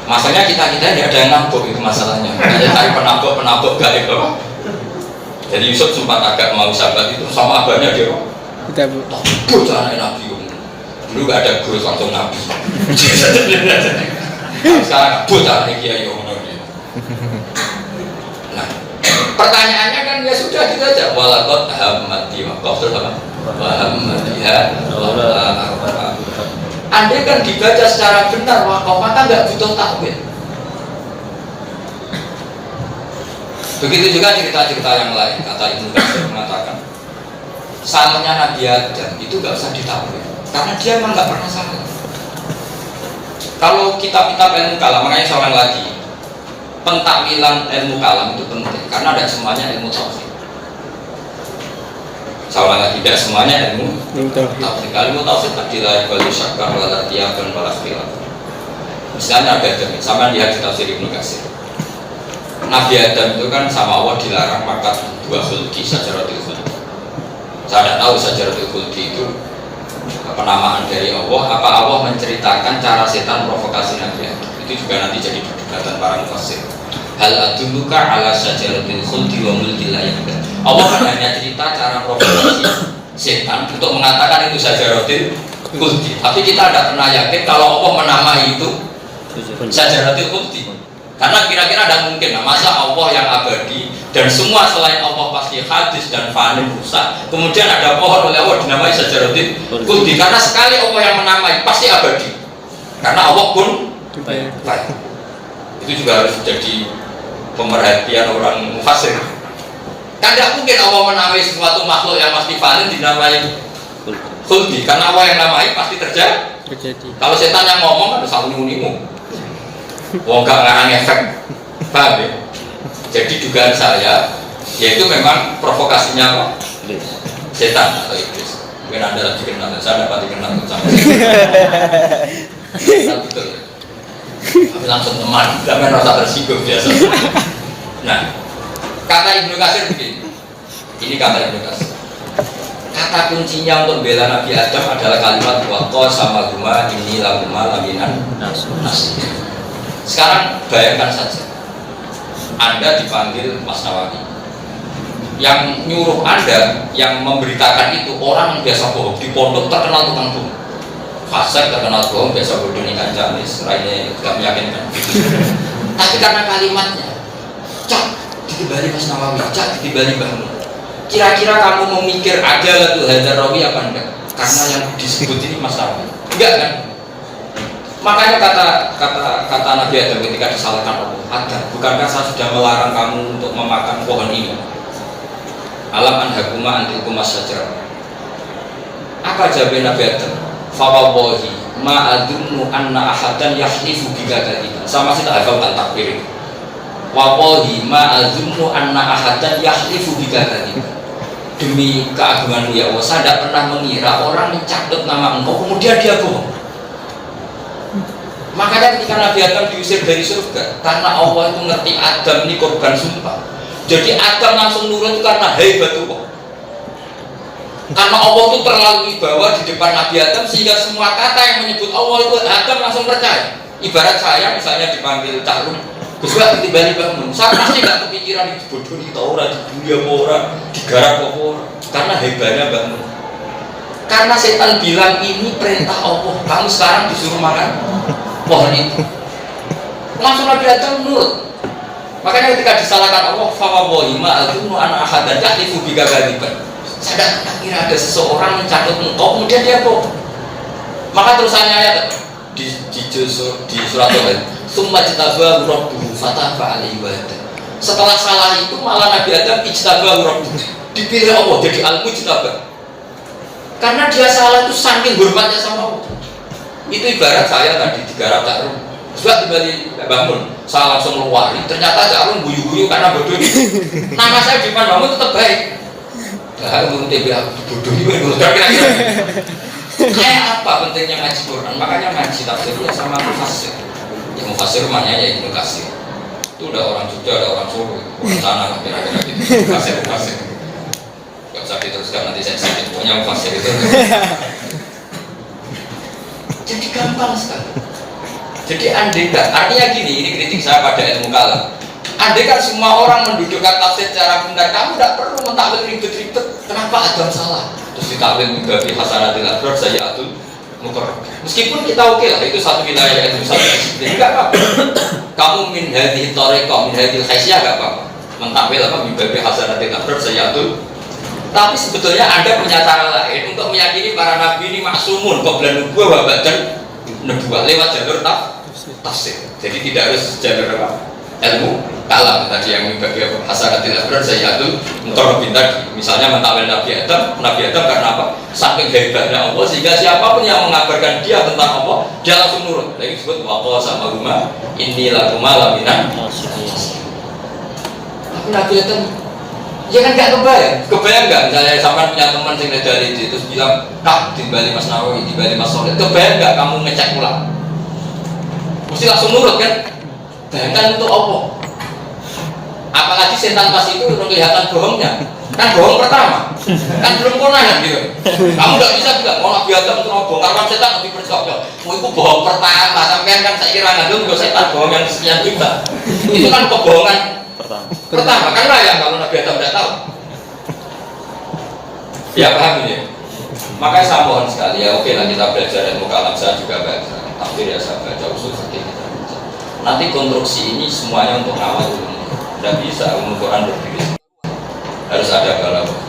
Masalahnya kita tidak ada yang nabok itu masalahnya. Hanya cari penabok gaib. Jadi Yusuf sempat agak mau sahabat itu sama abahnya dia. Kita bu caranya Nabi dulu gak ada guru langsung Nabi. Sekarang bu caranya Kiai Nabi. Nah, pertanyaannya kan ya sudah gitu aja. Walaqad hammat bi waqaf terus apa? Wa hammat biha laula. Andai kan dibaca secara benar waqaf maka nggak butuh takwil. Begitu juga cerita-cerita yang lain. Kata Ibnu Katsir mengatakan salahnya Nabi Adam itu nggak usah ditakwil karena dia memang nggak pernah salah. Kalau kitab-kitab ilmu kalam, makanya seorang lagi pentakwilan ilmu kalam itu penting karena ada semuanya ilmu tauhid. Seorang lagi tidak semuanya ilmu tauhid. Kalau ilmu tauhid tadi lah balu syakar wala tiyaban wala khilaf. Misalnya ada sama lihat di tafsir Ibnu Katsir. Nabi Adam itu kan sama Allah dilarang makan dua khulki, syajaratul khuldi. Saya tidak tahu syajaratul khuldi itu penamaan dari Allah, apa Allah menceritakan cara setan provokasi Nabi Adam? Itu juga nanti jadi perdebatan para mufassir. Hal adulluka ala syajaratil khuldi wa mulkil la yabla. Allah kan hanya cerita cara provokasi setan untuk mengatakan itu syajaratil khuldi. Tapi kita tidak pernah yakin kalau Allah menamai itu syajaratil khuldi. Karena kira-kira ada mungkin, nah, masa Allah yang abadi dan semua selain Allah pasti hadis dan fani rusak. Kemudian ada pohon oleh Allah dinamai syajaratil khuldi. Karena sekali Allah yang menamai pasti abadi. Karena Allah pun baik. Itu juga harus jadi pemerhatian orang mufassir. Kan tidak mungkin Allah menamai sesuatu makhluk yang pasti fani dinamai khuldi. Karena Allah yang namai pasti terjadi. Kalau setan yang ngomong ada satu unimu. Wong gak ngarang efek, paham ya? Jadi dugaan saya, yaitu memang provokasinya apa? Setan atau iblis. Mungkin anda lagi kenal, saya dapat dikenal sama setan. Betul. Tapi langsung teman, dan merasa tersinggung biasa. Nah, kata Ibnu Katsir begini. Ini kata Ibnu Katsir. Kata kuncinya untuk bela Nabi Adam adalah kalimat waqo sama guma ini laguma laminan nas. Sekarang bayangkan saja, Anda dipanggil Mas Nawawi, yang nyuruh Anda, yang memberitakan itu orang yang biasa bohong di pondok terkenal tukang bohong, fasik terkenal bohong, biasa bodoh nikah jamis, lainnya tidak meyakinkan. Tapi karena kalimatnya, cak dikembali Mas Nawawi, cak dikembali bangun. Kira-kira kamu memikir ada lagu Hadar Rawi apa enggak? Karena yang disebut ini Mas Nawawi, enggak kan? Makanya kata Nabi Adam ketika disalahkan Allah, Adam, bukankah saya sudah melarang kamu untuk memakan pohon ini? Alam anhakuma antilkuma syajar. Apa jawab Nabi Adam? Fawallahi ma adunnu anna ahadan yahlifu bika kadhiba. Sama sih tak hafal takbir. Wallahi ma adunnu anna ahadan yahlifu bika kadhiba. Demi keagunganmu ya Allah, saya tidak pernah mengira orang mencatat nama engkau kemudian dia bohong. Makanya ketika Nabi Adam diusir dari surga, karena Allah itu ngerti Adam ini korban sumpah. Jadi Adam langsung nurut karena haibatullah. Karena Allah itu terlalu wibawa di depan Nabi Adam sehingga semua kata yang menyebut Allah itu Adam langsung percaya. Ibarat saya misalnya dipanggil Cak Rum, Gus Wak tiba-tiba bangun, saya pasti nggak kepikiran itu bodoh itu orang dibully apa orang, digarap apa orang, karena hebatnya bangun. Karena setan bilang ini perintah Allah, kamu sekarang disuruh makan pohon itu. Langsung Nabi Adam nurut. Makanya ketika disalahkan Allah, fawallahi ma adunnu an ahadan yahlifu bika kadiban. Saya tidak kira ada seseorang mencatat engkau kemudian dia bohong. Maka terusannya ayat di surat Al-Baqarah, summa jtabahu rabbuhu fataba alaihi wa hada. Setelah salah itu malah Nabi Adam ijtabahu rabbuhu, dipilih Allah jadi al-mujtabah. Karena dia salah itu saking hormatnya sama Allah. Itu ibarat saya tadi digarap Cak Rum, sudah kembali bangun, saya langsung meluari. Ternyata Cak Rum guyu-guyu karena bodoh. Nama saya di depan bangun tetap baik. Nah, menurut TB aku bodoh ini, kira-kira. Kayak apa pentingnya ngaji Quran? Makanya ngaji tafsirnya sama mufassir. Ya mufassir rumahnya ya Ibnu Katsir. Itu udah orang Jogja, ada orang Solo, orang sana lah kira-kira gitu. Mufassir. Gak usah diteruskan nanti saya sedikit. Pokoknya mufassir itu. Jadi gampang sekali. Jadi andai kan, artinya gini, ini kritik saya pada ilmu kalam. Andai kan semua orang mendudukkan tafsir secara benar, kamu tidak perlu mentakwil ribet-ribet. Kenapa Adam salah? Terus ditakwil menggabi hasanatil abrar sayyi'atul muqarrab. Meskipun kita oke lah, itu satu wilayah, itu satu disiplin, enggak apa-apa. Kamu min hadhihi thariqah, min hadhil khasyah enggak apa-apa. Mentakwil apa menggabi hasanatil abrar sayyi'atul. Tapi sebetulnya Anda punya cara lain untuk meyakini para nabi ini maksumun qabla nubuwah wa ba'da nubuwah lewat jalur tafsir. Jadi tidak harus jalur apa? Ilmu kalam tadi yang membagi hasanatil abrar sayyi'atul muqarrabin tadi. Misalnya mentakwil Nabi Adam karena apa? Saking hebatnya Allah sehingga siapapun yang mengabarkan dia tentang Allah, dia langsung nurut. Lagi disebut waqo sama huma inni lakuma laminan. Tapi Nabi Adam ya kan gak kebayang gak? Misalnya sampai punya teman yang dari itu terus bilang, kak di Bali Mas Nawawi, di Bali Mas Soleh, kebayang gak kamu ngecek ulang? Mesti langsung nurut kan? Bayangkan untuk Allah. Apalagi setan pas itu udah kelihatan bohongnya, kan bohong pertama, kan belum konangan gitu. Kamu nggak bisa bilang mau Nabi Adam itu bohong, karena setan lebih percaya. Mau itu bohong pertama, sampean kan saya kira ngandung nggak setan bohong yang sekian juta. Itu kan kebohongan pertama, kan layak kalau Nabi Adam tidak tahu. Ya paham ya. Makanya saya mohon sekali ya, oke lah kita belajar ilmu kalam, saya juga baca, tapi ya saya baca usul fikih kita baca. Nanti konstruksi ini semuanya untuk awal dulu. Tidak bisa umum Quran berdiri, harus ada balaghah.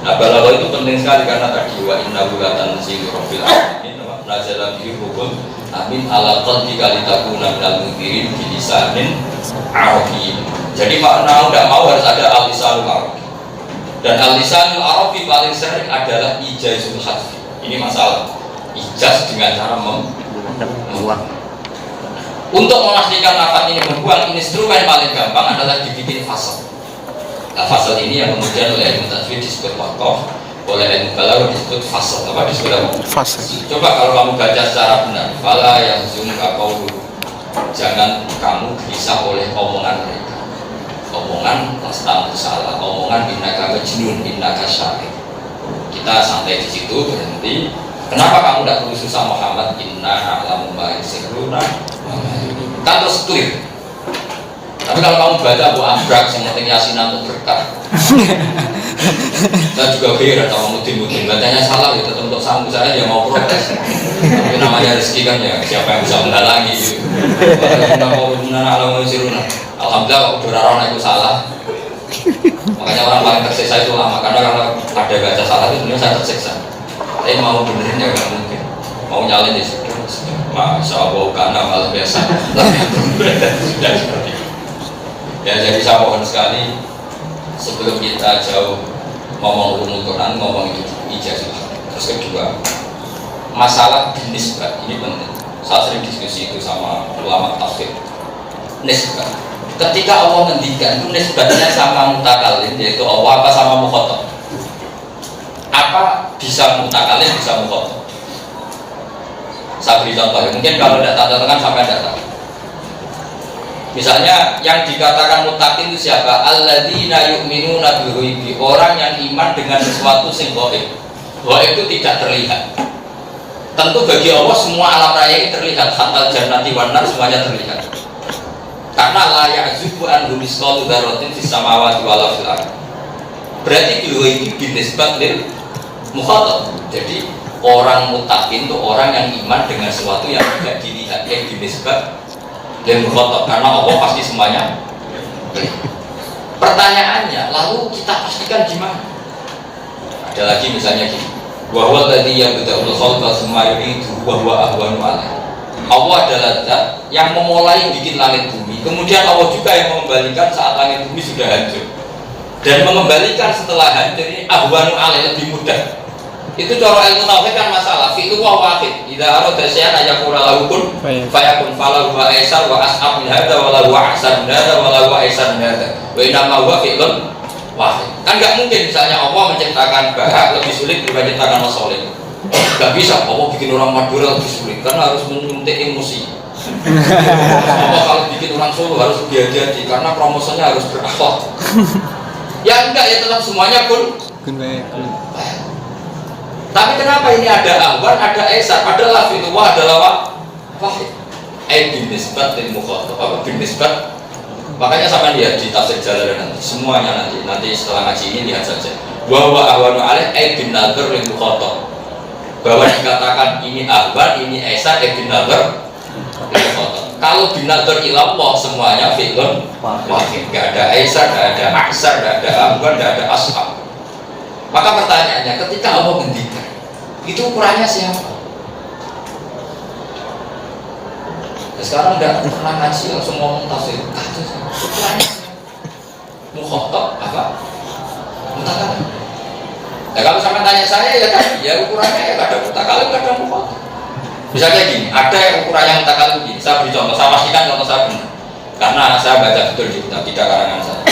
Nah balaghah itu penting sekali karena tadi wa innahu latanzilu rabbil alamin wa nazala bihi ruhul amin ala qalbika litakuna minal munzirin bilisanin arabiyyin. Jadi makna tidak mau harus ada al-lisanul arabi. Dan al-lisanul arabi paling sering adalah ijazul hadfi. Ini masalah ijaz dengan cara membuang. Untuk memastikan lafaz ini membuang, instrumen paling gampang adalah dibikin fasal. Nah, fasal ini yang kemudian oleh ilmu tajwid disebut waqaf, oleh ilmu balaghah disebut fasal. Apa disebut apa? Fasal. Coba kalau kamu baca secara benar, fala yahzunka qawluhum. Jangan kamu gelisah oleh omongan mereka. Omongan pasti salah, omongan innaka majnun, innaka syahid. Kita sampai di situ berhenti. Kenapa kamu tidak perlu susah Muhammad? Inna a'lamu ma yusirruna kan terus clear. Tapi kalau kamu baca Bu Abrak yang penting Yasinan untuk berkah. Saya juga heran sama mudin-mudin bacanya salah ya, tetap untuk sambung saya ya mau protes. Tapi namanya rezeki kan ya, siapa yang bisa menghalangi gitu. Alhamdulillah kalau Dorarona itu salah. Makanya orang paling tersiksa itu lama, karena kalau ada baca salah itu sebenarnya saya tersiksa. Tapi mau benerin ya nggak mungkin. Mau nyalin ya sudah. Masya Allah karena malah biasa. Sudah seperti itu. Ya jadi saya mohon sekali sebelum kita jauh ngomong ulumul Quran, ngomong ijazah. Terus kedua, masalah nisbah ini penting. Saya sering diskusi itu sama ulama tafsir. Nisbah. Ketika Allah ngendikan itu nisbahnya sama mutakalim, yaitu Allah apa sama mukhatab? Apa bisa mutakalim, bisa mukhatab? Saya beri contoh ya. Mungkin kalau tidak tanda-tangan sampai tidak tahu. Misalnya yang dikatakan mutakin itu siapa? Alladzina yu'minuna bil-ghaibi, orang yang iman dengan sesuatu sing ghaib. Ghaib itu tidak terlihat. Tentu bagi Allah semua alam raya ini terlihat, hatta jannati wan nar semuanya terlihat. Karena la ya'zubu an misqalu dzarratin fis samawati wal fil ardh. Berarti bil-ghaibi binisbat lil mukhatab. Jadi orang mutakin itu orang yang iman dengan sesuatu yang tidak dilihat, yang binisbat dan mukhatab, karena Allah pasti semuanya. Pertanyaannya, lalu kita pastikan gimana? Ada lagi misalnya gini, wa huwa alladzi yabda'ul khalqa tsumma yu'iduhu wa huwa ahwanu 'alaihi. Allah adalah zat yang memulai bikin langit bumi, kemudian Allah juga yang mengembalikan saat langit bumi sudah hancur, dan mengembalikan setelah hancur ini ahwanu 'alaihi, lebih mudah. Itu cara ilmu tauhid kan masalah fi'lu wa wahid. Idza arada syai'an ayakuna lahu kun fayakun falahu wa aisar wa as'ab min hadza wa lahu ahsan min hadza wa lahu aisar min hadza. Wa inna ma huwa fi'lun wahid. Kan enggak mungkin misalnya Allah menciptakan bahak lebih sulit dibanding menciptakan masoleh. Enggak bisa Allah bikin orang Madura lebih sulit karena harus menyuntik emosi. Allah kalau bikin orang Solo harus hati-hati karena promosinya harus berakhlak. Ya enggak, ya tetap semuanya kun. Tapi kenapa ini ada ahwan, ada esar, ada lafilullah, ada wahid. Bin nisbat lil mukhatab, apa bin nisbat. Makanya sampai lihat di tafsir Jalalain nanti, semuanya nanti setelah ngaji ini lihat saja. Wa ahwanu alaih bin nazar lil mukhatab. Bahwa dikatakan ini ahwan, ini esar, bin nazar lil mukhatab. Kalau bin nazar ilallah semuanya fi'lun wahid. Enggak ada esar, enggak ada aksar, enggak ada ahwan, enggak ada ashab. Maka pertanyaannya, ketika Allah ngendikan, itu ukurannya siapa? Sekarang udah pernah ngaji langsung ngomong tafsir. Ukurannya mukhatab apa? Mutakalim. Ya kalau sampai tanya saya ya kan, ya ukurannya ya ada mutakalim, ada mukhatab. Misalnya gini, ada yang ukurannya mutakalim begini. Saya beri contoh, saya pastikan contoh saya benar. Karena saya baca betul di kitab tidak karangan saya.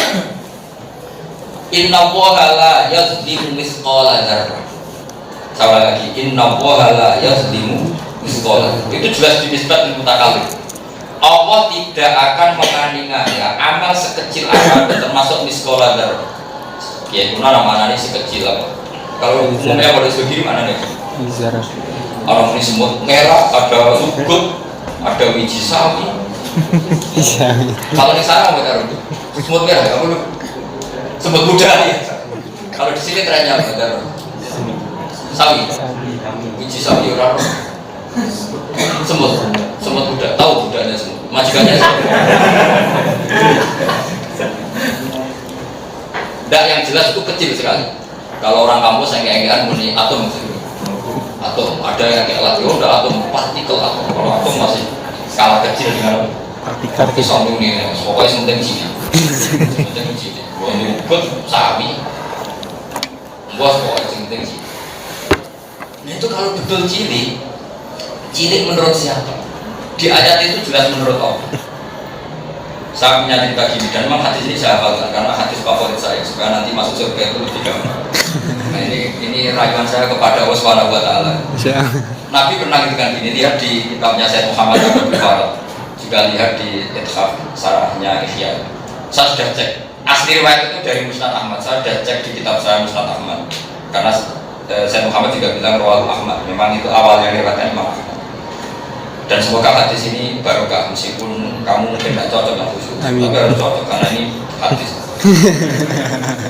Inna Allaha la yazlimu misqala dzarrah. Sama lagi, Inna Allaha la yazlimu misqala. Itu jelas dinisbat lil mutakalim. Allah tidak akan menganiaya amal sekecil apa termasuk miskola darah. Ya itu nama-nama ini sekecil apa? Kalau umumnya pada begini mana nih? Orang ini semut merah, ada ugut, ada biji sawi. Kalau di sana mau taruh semut merah, kamu lu semut muda ya. Kalau di sini trennya apa taruh? Sawi, biji sawi orang. Semut muda, tahu budanya semut, majikannya. Tidak, yang jelas itu kecil sekali. Kalau orang kampus yang kayak muni atom, ada yang kayak alat udah atom, partikel atom. Kalau atom masih skala kecil dengan partikel sound ini, pokoknya sementing sini. Sementing sini. Bukan diukur sapi, bos pokoknya sementing sini. Nah itu kalau betul cilik menurut siapa? Di ayat itu jelas menurut Allah. Saya punya cerita gini dan memang hadis ini saya hafalkan karena hadis favorit saya supaya nanti masuk surga itu lebih gampang. Nah ini rayuan saya kepada Allah Subhanahu wa Ta'ala. Nabi pernah ngendikan gini, lihat di kitabnya Sayyid Muhammad Abdul Farad, juga lihat di Ithaf sarahnya Ihya. Saya sudah cek asli riwayat itu dari Musnad Ahmad. Saya sudah cek di kitab saya Musnad Ahmad karena Sayyid Muhammad juga bilang Rawahu Ahmad. Memang itu awalnya riwayatnya Imam Ahmad. Dan semoga hadis ini barokah meskipun kamu mungkin tidak cocok dengan khusyuk, tapi harus cocok karena ini hadis.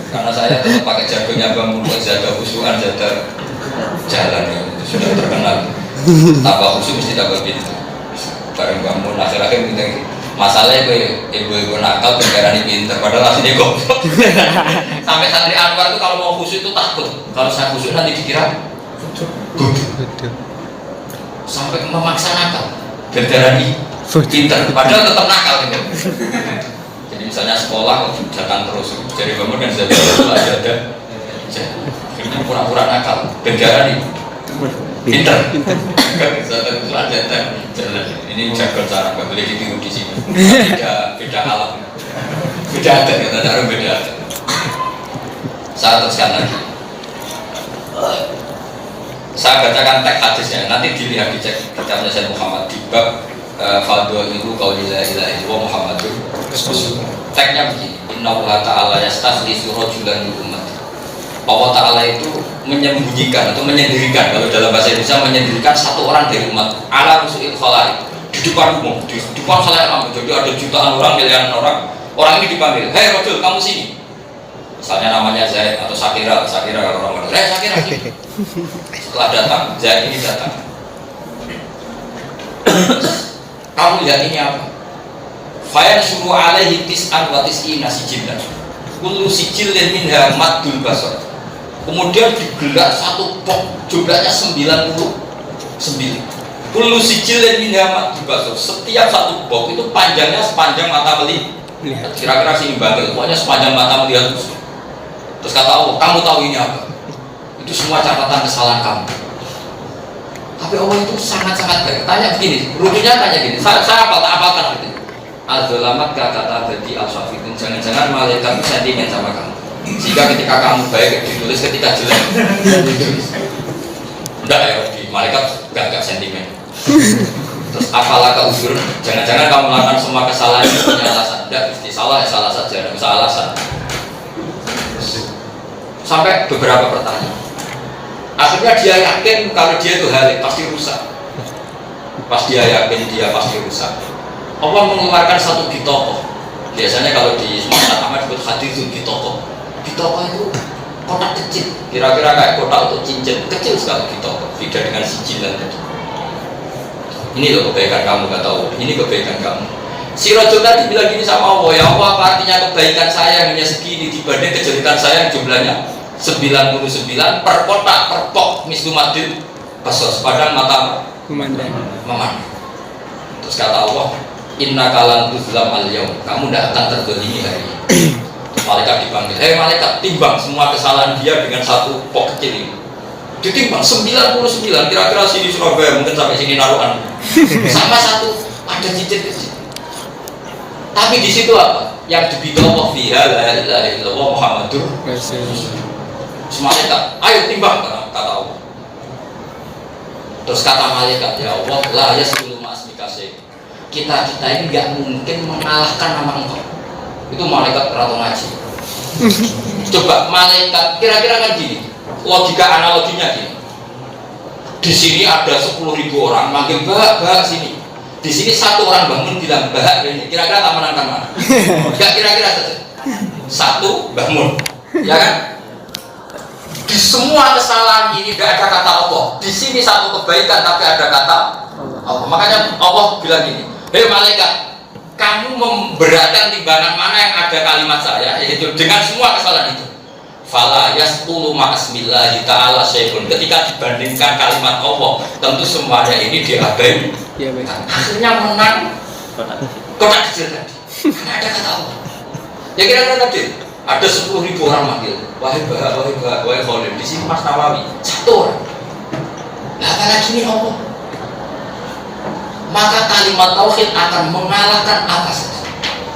Karena saya tetap pakai jargonnya Bang Muhammad jaga khusyukan jaga jalan ya, itu sudah terkenal. Tambah khusyuk mesti tambah pintar. Bareng Bang Muhammad akhir-akhir pintar. Masalahnya ibu-ibu nakal pengarani pintar, padahal aslinya goblok. Sampai santri Anwar itu kalau mau khusyuk itu takut. Kalau saya khusyuk nanti dikira goblok. Sampai memaksa nakal berdarani pinter padahal tetap nakal gitu. Jadi misalnya sekolah jangan terus jadi bangun kan sudah ada akhirnya pura-pura nakal berdarani pinter ini jargon cara nggak boleh ditiru di sini. Beda alam, beda adat kita cara beda adat. Saya teruskan lagi. Saya bacakan teks hadisnya, nanti dilihat dicek kitabnya Sayyid Muhammad di bab Fadhil itu qaulil la ilaha illallah Muhammadur Rasulullah. Teksnya begini, Innallaha ta'ala yastakhlisu rajulan min ummati. Allah Ta'ala itu menyembunyikan atau menyendirikan, kalau dalam bahasa Indonesia menyendirikan satu orang dari umat ala rusu'il khalaik di depan umum, di depan khalaik. Jadi ada jutaan orang, miliaran orang ini dipanggil, hei Rajul, kamu sini. Misalnya namanya Zaid atau Sakira kalau orang bilang, Sakira sini. Setelah datang, Zaid ini datang. Kamu lihat ini apa? Fayan suruh alaihi tis'an wa tis'ina sijillan. Kullu sijillin minha maddul basar. Kemudian digelar satu box, jumlahnya 99. Kullu sijillin minha maddul basar. Setiap satu box itu panjangnya sepanjang mata melihat. Kira-kira sini banget, pokoknya sepanjang mata melihat. Terus kata Allah, kamu tahu ini apa? Itu semua catatan kesalahan kamu. Tapi Allah itu sangat-sangat baik. Tanya begini, rujunya tanya gini. Saya apalkan gitu. Al-Zulamat kata badi al-Safidin. Jangan-jangan malaikat itu sentimen sama kamu. Jika ketika kamu baik ditulis, ketika jelek enggak ya, malaikat enggak sentimen. Terus apalah kau uzur? Jangan-jangan kamu melakukan semua kesalahan itu punya alasan. Enggak, mesti salah ya salah saja, tidak usah alasan. Sampai beberapa pertanyaan. Akhirnya dia yakin kalau dia itu halik pasti rusak. Pas dia yakin dia pasti rusak, Allah mengeluarkan satu bitoko. Biasanya kalau di Musnad Ahmad disebut haditsul bitoko. Bitoko itu kotak kecil, kira-kira kayak kotak untuk cincin, kecil sekali bitoko. Beda dengan sijilan tadi. Ini loh kebaikan kamu, kata Allah. Ini kebaikan kamu. Si Rajul tadi bilang gini sama Allah, ya Allah, apa artinya kebaikan saya hanya segini dibanding kejelekan saya yang jumlahnya 99 per kotak per pok mislumadil basos padang mata memandang. Terus kata Allah, inna kalan tuzlam al-yaum, kamu tidak akan terzalimi hari ini. Malaikat dipanggil, hei malaikat, timbang semua kesalahan dia dengan satu pok kecil ini. Ditimbang 99, kira-kira sini Surabaya mungkin sampai sini Naruhan. Sama satu ada cicit kecil. Tapi di situ apa? Yang dibidawah fiha la ilaha illallah Muhammadur Rasulullah. Malaikat, ayo timbang, kata Allah. Terus kata malaikat, ya Allah, la yasbilu ma'asmika syai'. kita ini nggak mungkin mengalahkan nama engkau. Itu malaikat ratu ngaji. Coba malaikat kira-kira kan gini, logika analoginya gini. Di sini ada 10.000 orang manggil bahak sini. Di sini satu orang bangun bilang bahak ini. Kira-kira tak menangkan mana? Enggak kira-kira saja. Satu bangun, ya kan? Di semua kesalahan ini tidak ada kata Allah. Di sini satu kebaikan tapi ada kata Allah. Makanya Allah bilang gini, hei malaikat, kamu memberatkan timbangan mana yang ada kalimat saya, yaitu dengan semua kesalahan itu. Fala yastulu ma'asmillahi ta'ala syai'un. Ketika dibandingkan kalimat Allah, tentu semuanya ini diabaikan. Akhirnya menang kotak kecil tadi. Karena ada kata Allah. Ya kira-kira tadi ada 10.000 orang manggil, wahai Bahak, wahai Khalid. Di sini Mas Nawawi satu orang. Nah, apalagi ini Allah. Maka kalimat tauhid akan mengalahkan apa saja.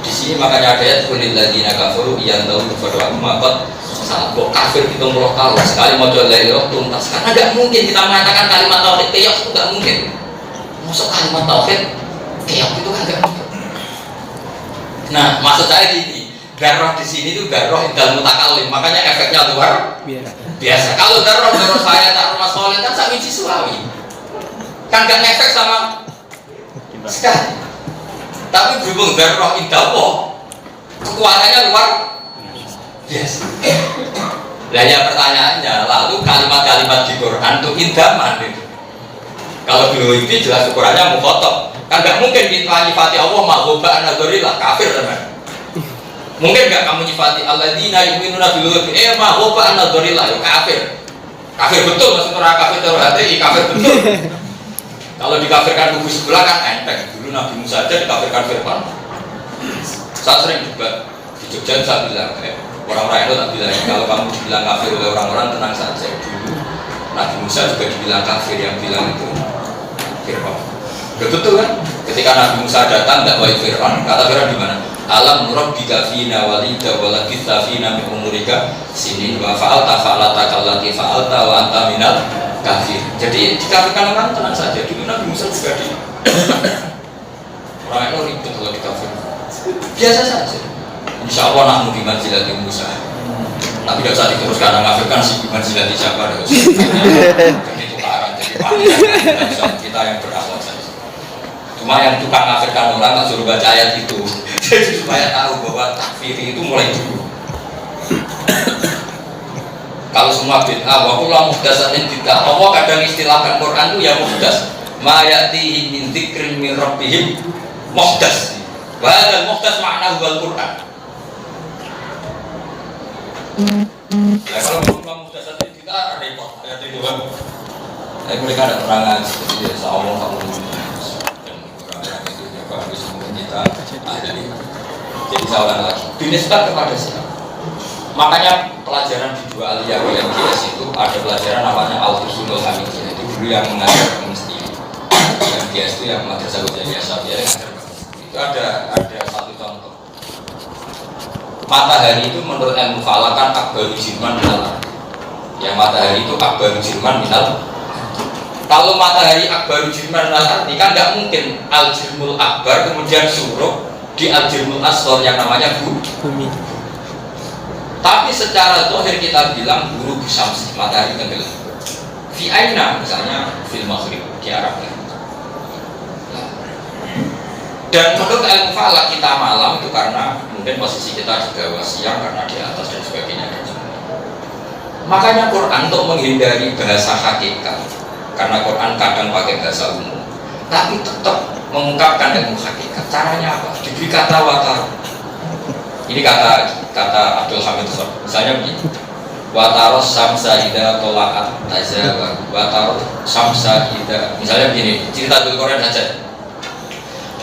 Di sini makanya ada ayat kulil ladzina kafaru yantahu fa maqad salah kok kafir itu mulai tahu sekali mau jual dari roh tuntas karena nggak mungkin kita mengatakan kalimat tauhid keyak itu nggak mungkin. Masuk kalimat tauhid keyak itu kan nggak mungkin. Nah maksud saya gini, darah di sini itu darah indal mutakallim, makanya efeknya luar biasa. Kalau darah saya taruh Mas Khalid kan sami Sulawi kan nggak efek sama sekali. Tapi berhubung darah indal kekuatannya luar biasa. Nah ya pertanyaannya, lalu kalimat-kalimat di Quran itu indaman gitu. Kalau dulu itu jelas ukurannya mukhotob. Kan gak mungkin kita nyifati Allah ma'hubba anadzorillah, kafir teman. Mungkin gak kamu nyifati alladzina yu'minuna bil ghaibi ma'hubba anadzorillah, ya kafir. Kafir betul, maksudnya orang kafir terus hati, kafir betul. Kalau dikafirkan kubu sebelah kan enteng. Dulu Nabi Musa aja dikafirkan Fir'aun. Saya sering juga di Jogja saya bilang, orang-orang itu tak bilang, kalau kamu dibilang kafir oleh orang-orang tenang saja. Dulu Nabi Musa juga dibilang kafir, yang bilang itu Fir'aun. Betul kan? Ketika Nabi Musa datang tidak baik Fir'aun, kata Fir'aun di mana? Alam nurabbika fina walida walabitha fina min umurika sinin wa fa'alta fa'alata kallati fa'alta wa anta minal kafir. Jadi dikafirkan orang tenang saja. Dulu Nabi Musa juga di orang itu ribut kalau dikafir. Biasa saja. Insya Allah nak mungkin manzilati Musa. Tapi tidak usah diteruskan mengafirkan si manzilati siapa deh. Jadi tukaran jadi panjang. Kita yang berakhlak saja. Cuma yang tukang ngafirkan orang tak suruh baca ayat itu. Jadi supaya tahu bahwa takfir itu mulai dulu. Kalau semua bid'ah, wa kullu muhdatsatin bid'ah. Allah kadang istilahkan Quran itu ya muhdas. Ma ya'tihi min dzikrin min rabbihim muhdas. Wa hadzal muhdas ma'nahu al-Quran. Ya kalau kullu muhdatsatin bid'ah repot ayat itu kan. Tapi mereka ada terangan seperti itu, Allah kamu orang-orang itu juga harus kita ada. Jadi saya ulang lagi, dinisbat kepada siapa? Makanya pelajaran di dua aliyah MGS itu ada pelajaran namanya Al-Usulul Hamidiyah. Itu dulu yang mengajar mesti MGS itu yang Madrasah Ghazaliyah Syafiyah. Itu ada satu contoh. Matahari itu menurut ilmu falak kan akbaru jirman minal. Yang matahari itu akbaru jirman minal. Kalau matahari akbaru jirman minal arti kan nggak mungkin al-jirmul akbar kemudian suruh di al-jirmul asghar yang namanya bumi. Tapi secara zahir kita bilang guru syams, matahari tenggelam. Fi aina misalnya fil maghrib di Arab. Dan menurut ilmu falak kita malam itu karena mungkin posisi kita di bawah siang karena di atas dan sebagainya. Makanya Quran untuk menghindari bahasa hakikat, karena Quran kadang pakai bahasa umum, tapi tetap mengungkapkan ilmu hakikat. Caranya apa? Diberi kata watar. Ini kata Abdul Hamid Sor. Misalnya begini. Wataros samsa ida tola'at tazawa. Wataros samsa ida. Misalnya begini. Cerita dulu Quran saja.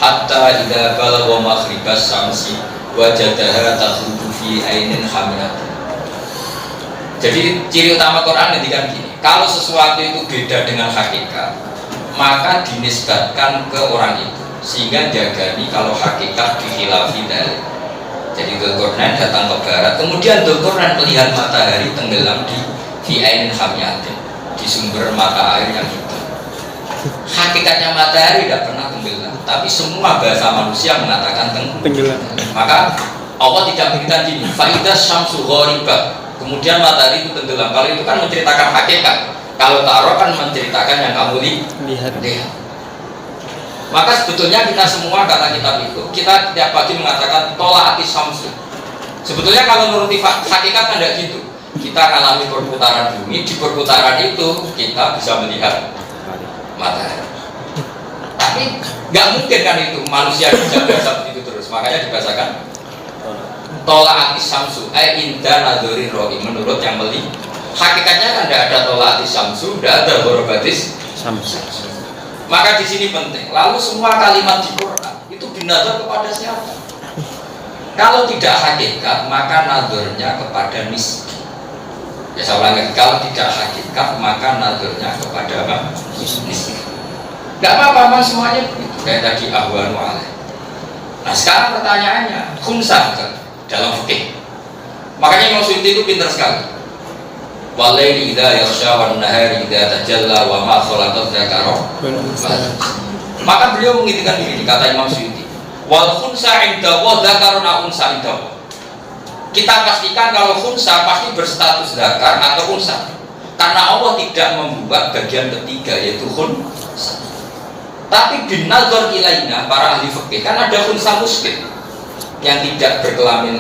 Hatta ida balagha maghribas samsi wajadaha takhruju fi ainin hamiyat. Jadi ciri utama Quran ngendikan gini. Kalau sesuatu itu beda dengan hakikat, maka dinisbatkan ke orang itu. Sehingga diagani kalau hakikat dikhilafi dari. Jadi Dzulqarnain datang ke barat, kemudian Dzulqarnain melihat matahari tenggelam di ainin hamiyatin, di sumber mata air yang hitam. Hakikatnya matahari tidak pernah tenggelam. tapi semua bahasa manusia mengatakan Tenggelam. Maka Allah tidak berikan gini, faidah syamsu ghoribah, kemudian matahari itu tenggelam. Kalau itu kan menceritakan hakikat, kalau ta'aruf kan menceritakan yang kamu lihat. Maka sebetulnya kita semua, kata kitab itu, kita tiap pagi mengatakan tola'ati syamsu. Sebetulnya kalau menurut hakikat kan tidak gitu. Kita alami perputaran bumi, di perputaran itu kita bisa melihat matahari. Tapi nggak mungkin kan itu manusia bisa biasa begitu terus. Makanya dibahasakan tola'ati syamsu inda nadhuri ro'i, menurut yang melihat. Hakikatnya kan tidak ada tola'ati syamsu, tidak ada ghorobatis syamsu. Maka di sini penting. Lalu semua kalimat di Quran itu binadhar kepada siapa? Kalau tidak hakikat, maka nadhurnya kepada nisbi. Ya saya ulang lagi, kalau tidak hakikat, maka nadhurnya kepada apa? Nisbi. Gak apa-apa semuanya begitu. Kayak tadi ahwanu alaih. Nah sekarang pertanyaannya, khunsa dalam fikih. Makanya Imam Suyuti itu pintar sekali. Walaili idza yaghsha wan nahari idza tajalla wa ma khalaqat dzakara. Maka beliau mengingatkan begini, kata Imam Suyuti, wal khunsa inda wa dzakaruna unsa inda. Kita pastikan kalau khunsa pasti berstatus dzakar atau unsa. Karena Allah tidak membuat bagian ketiga yaitu khunsa. Tapi bin nazar ilaina, para ahli fikih kan ada khunsa muskil yang tidak berkelamin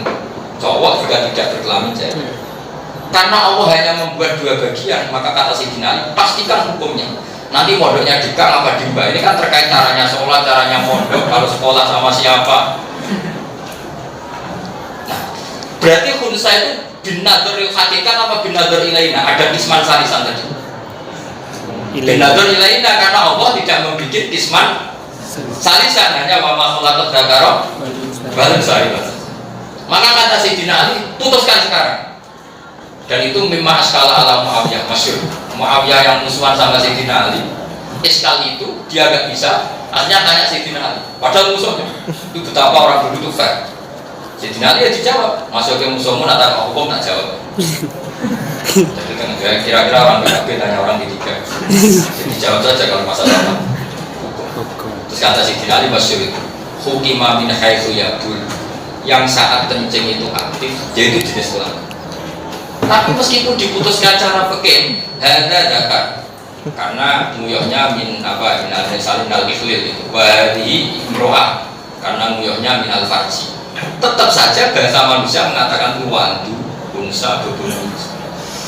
cowok juga tidak berkelamin cewek. Karena Allah hanya membuat dua bagian, maka kata Sayyidina Ali, pastikan hukumnya. Nanti mondoknya dikang apa dimba, ini kan terkait caranya sholat, caranya mondok, kalau sekolah sama siapa. Nah, berarti khunsa itu bin nazar hakikat apa bin nazar ilaina? Ada kisman salisan tadi. Bin nazar ilaina karena Allah tidak membuat kisman salisan, hanya wa ma khalaqat dzakara wal unsa. Maka kata Sayyidina Ali, putuskan sekarang. Dan itu mimma askala ala Muawiyah, masyhur. Muawiyah yang musuhan sama Sayyidina Ali, iskal itu dia agak bisa, akhirnya tanya Sayyidina Ali, padahal musuhnya. Itu betapa orang dulu itu fair. Sayyidina Ali ya dijawab, masuk ke musuhmu nata hukum tak jawab. Jadi kan kira-kira orang BKB tanya orang ketiga, jadi jawab saja kalau masalah hukum. Terus kata Sayyidina Ali masyhur itu, hukima min haitsu yaqul, yang saat kencing itu aktif, yaitu jenis kelamin. Tapi meskipun diputuskan cara fikih, hada zakat, karena nguyuhnya min apa min al-salim al-ikhlil itu, wadi imro'ah, karena nguyuhnya min al-farji. Tetap saja bahasa manusia mengatakan wandu, unsa, bubun.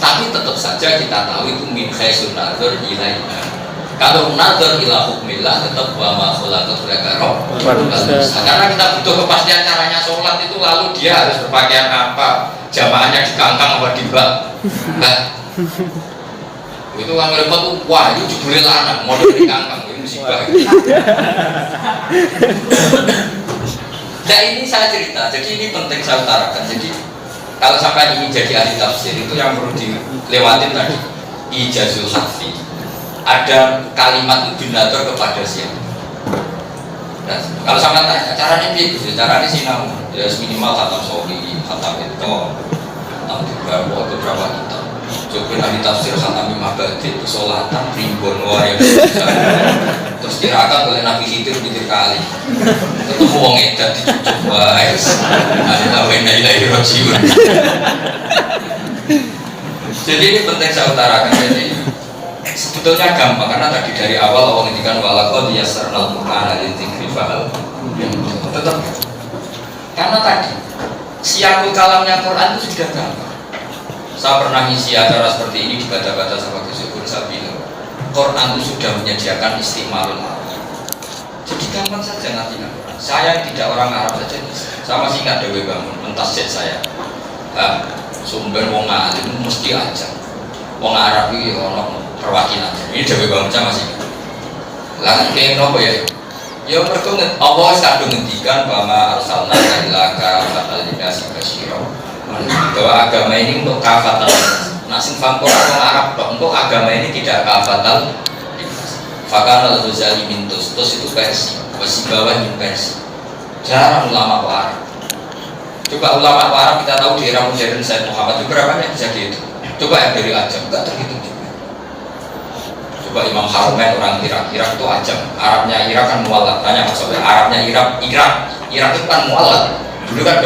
Tapi tetap saja kita tahu itu min khaisun nazar ilaina. Kalau nazar ila hukmillah tetap wa ma khalaqat dzakara. Karena kita butuh kepastian caranya sholat itu, lalu dia harus berpakaian apa, jamaahnya di kangkang apa di bak. Nah, itu kan repot tuh, wah itu jebule lanang mau di kangkang, ini musibah. Nah ini saya cerita, jadi ini penting saya utarakan. Jadi kalau sampai ingin jadi ahli tafsir itu yang perlu dilewatin tadi ijazul hafi. Ada kalimat itu binator kepada siapa. Nah, kalau sampai tanya caranya gitu, caranya sinau, ya minimal khatam sohi, khatam itu, khatam juga, itu berapa kita. Coba ahli tafsir khatam imam badit, kesolatan, rimbon, wah ya terus tirakat oleh Nabi Khidir pikir kali. Ketemu wong edan dicucuk, wah ada tawain ilahi rojiun. Jadi ini penting saya utarakan. Jadi sebetulnya gampang, karena tadi dari awal Allah ngendikan walaqad yassarnal Qur'ana lidzikri fahal. Tetap karena tadi siapul kalamnya Quran itu sudah gampang. Saya pernah ngisi acara seperti ini di Bata-Bata sama Gus Yubur, saya bilang Quran itu sudah menyediakan istimalul Arab. Jadi gampang saja ngerti Quran. Saya tidak orang Arab saja bisa. Saya masih ingat Dewi Bangun mentasjid saya. Sumber wong alim mesti aja. Wong Arab itu orang perwakilan. Ini Dewi Bangun saya masih ingat. Lah kayak nopo ya? Ya mereka Allah kadung ngendikan bahwa arsalna ilaka fatal linasi basyira. Bahwa agama ini untuk kafatan. Nah, sing fangko orang Arab dong, untuk agama ini tidak kafatan. Fakal al-Ghazali mintus, terus itu versi, masih bawah ini versi. Jarang ulama Arab. Coba ulama Arab kita tahu di era modern Said Muhammad itu berapa yang bisa dihitung? Coba yang dari Ajam, enggak terhitung juga. Coba Coba Imam Haromen orang Irak itu ajam. Arabnya Irak kan mualaf. Tanya maksudnya Arabnya Irak itu kan mualaf. Dulu kan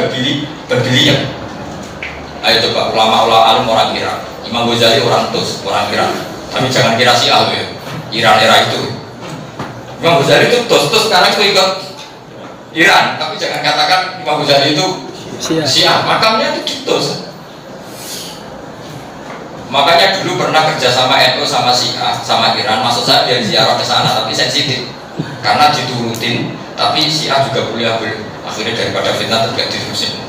Babilia. Ayo coba ulama-ulama alim orang Irak. Imam Ghazali orang Tus, orang Irak. Tapi jangan kira Syiah ya. Iran era itu. Imam Ghazali itu Tus sekarang itu ikut Iran. Tapi jangan katakan Imam Ghazali itu Syiah. Makamnya itu di Tus. Makanya dulu pernah kerja sama NU sama Syiah sama Iran, maksud saya dia ziarah ke sana tapi sensitif karena diturutin, tapi Syiah juga boleh akhirnya daripada fitnah tidak diterusin.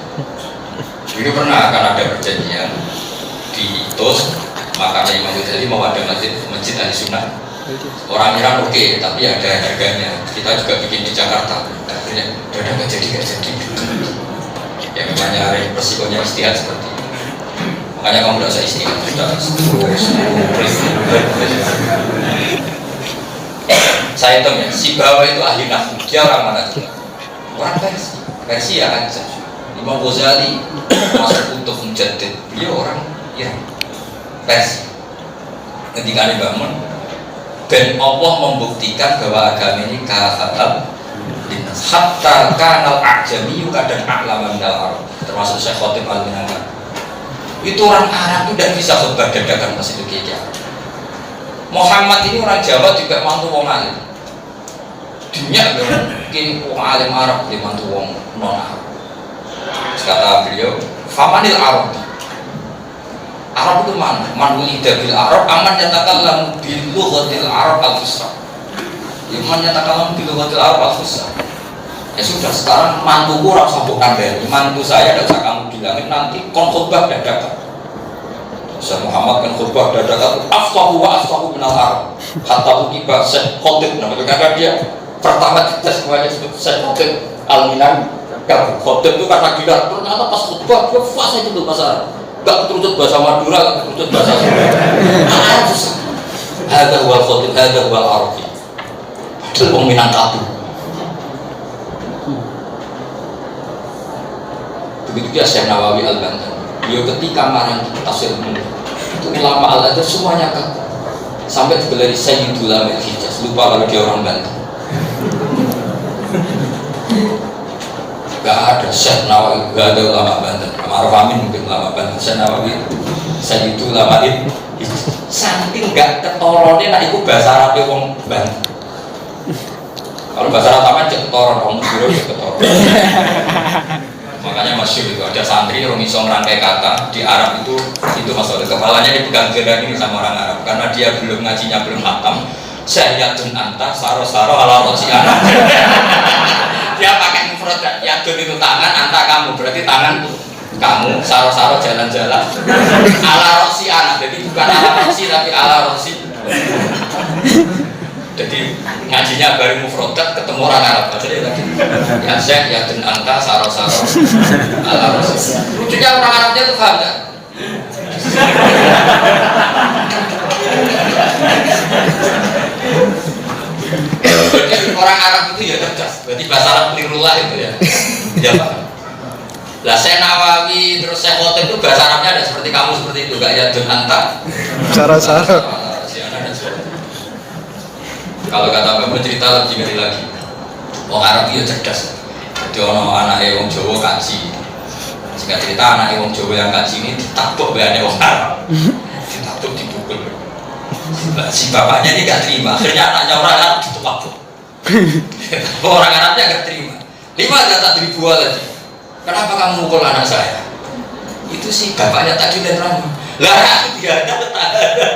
Dulu pernah akan ada perjanjian di TOS, makanya Imam Ghazali mau ada masjid Ahli Sunnah. Orang Iran oke, tapi ada harganya. Kita juga bikin di Jakarta, akhirnya udah nggak jadi. Ya memangnya resikonya istihad seperti itu. Makanya kamu tidak usah istihad, saya hitung ya, si Bawa itu ahli nafsu, dia orang mana juga? Orang Persia kan. Imam Ghazali masuk kutub Mujaddid, dia orang Iran, Persia. Ketika dibangun, dan Allah membuktikan bahwa agama ini kafatal linnas. Hatta kanal ajami kadang a'laman dal Arab, termasuk Syekh Khatib Al-Minangkar. Itu orang Arab itu tidak bisa khutbah dadakan pas itu kiai. Muhammad ini orang Jawa juga mantu wong alim. Dunia mungkin wong alim Arab dia mantu wong non Arab. Kata beliau, famanil Arab. Arab itu mana? Man wulida bil Arab, aman yatakallamu bil lughatil Arab al-fusha. Man yatakallamu bil lughatil Arab al-fusha. Ya sudah, sekarang mantuku ora usah mbok kandhani. Mantu saya tidak usah kamu bilangin nanti kon khutbah dadakan. Syekh Muhammad kan khutbah dadakan afsahu wa afsahu minal Arab. Hatta ukiba Syekh Khatib namanya karena dia pertama dites semuanya disebut Syekh Khatib Al-Minangkar. Khatib itu karena gila, ternyata pas khutbah dia fasih itu bahasa Arab. Enggak keterucut bahasa Madura, enggak keterucut bahasa Sunda. Ada wal Khatib, ada wal Arabi. Padahal wong Minangkabau. Begitu dia Syekh Nawawi Al-Bantan. Beliau ketika marang tafsir itu ulama Al-Azhar semuanya kan sampai digelari Sayyidul Ulama Hijaz. Lupa kalau dia orang Banten. Gak ada Syekh Nawawi, gak ada ulama Banten. Ma'ruf Amin mungkin ulama Banten. Syekh Nawawi Sayyidul Ulama Hijaz. Saking gak ketolonnya nak ikut bahasa Arab wong Banten. Kalau bahasa Arab kan cek ketoron, wong Madura cek ketoron. Makanya masyhur itu ada santri yang bisa merangkai kata di Arab itu masalah kepalanya dipegang gerak ini sama orang Arab karena dia belum ngajinya belum hatam. Sayyidun anta saro ala rosiana. Dia pakai mufrad yadun itu tangan, anta kamu berarti tangan kamu, saro jalan-jalan ala rosiana. Jadi bukan ala rosi tapi ala rosi. Jadi ngajinya baru mufrodat ketemu orang Arab tadi lagi. Ya Syekh ya dan anta saro ala rasul. Lucunya orang Arabnya tuh paham nggak? Jadi orang Arab itu ya cerdas. Berarti bahasa Arab klirullah itu ya. Ya paham. Lah Syekh Nawawi terus Syekh Khatib itu bahasa Arabnya ada seperti kamu seperti itu enggak ya dan anta saro. Kalau kata Mbak cerita lebih ngeri lagi. Wong Arab itu cerdas. Jadi ono anake wong Jawa kaji. Jika cerita anake wong Jawa yang kaji ini ditabuk bayane wong Arab. Ditabuk dipukul. Si bapaknya ini gak terima. Akhirnya anaknya orang Arab ditabuk. Orang Arabnya gak terima. 5 tak dibuat lagi. Kenapa kamu mukul anak saya? Itu sih bapaknya tadi netral. Lah dia ada tak ada.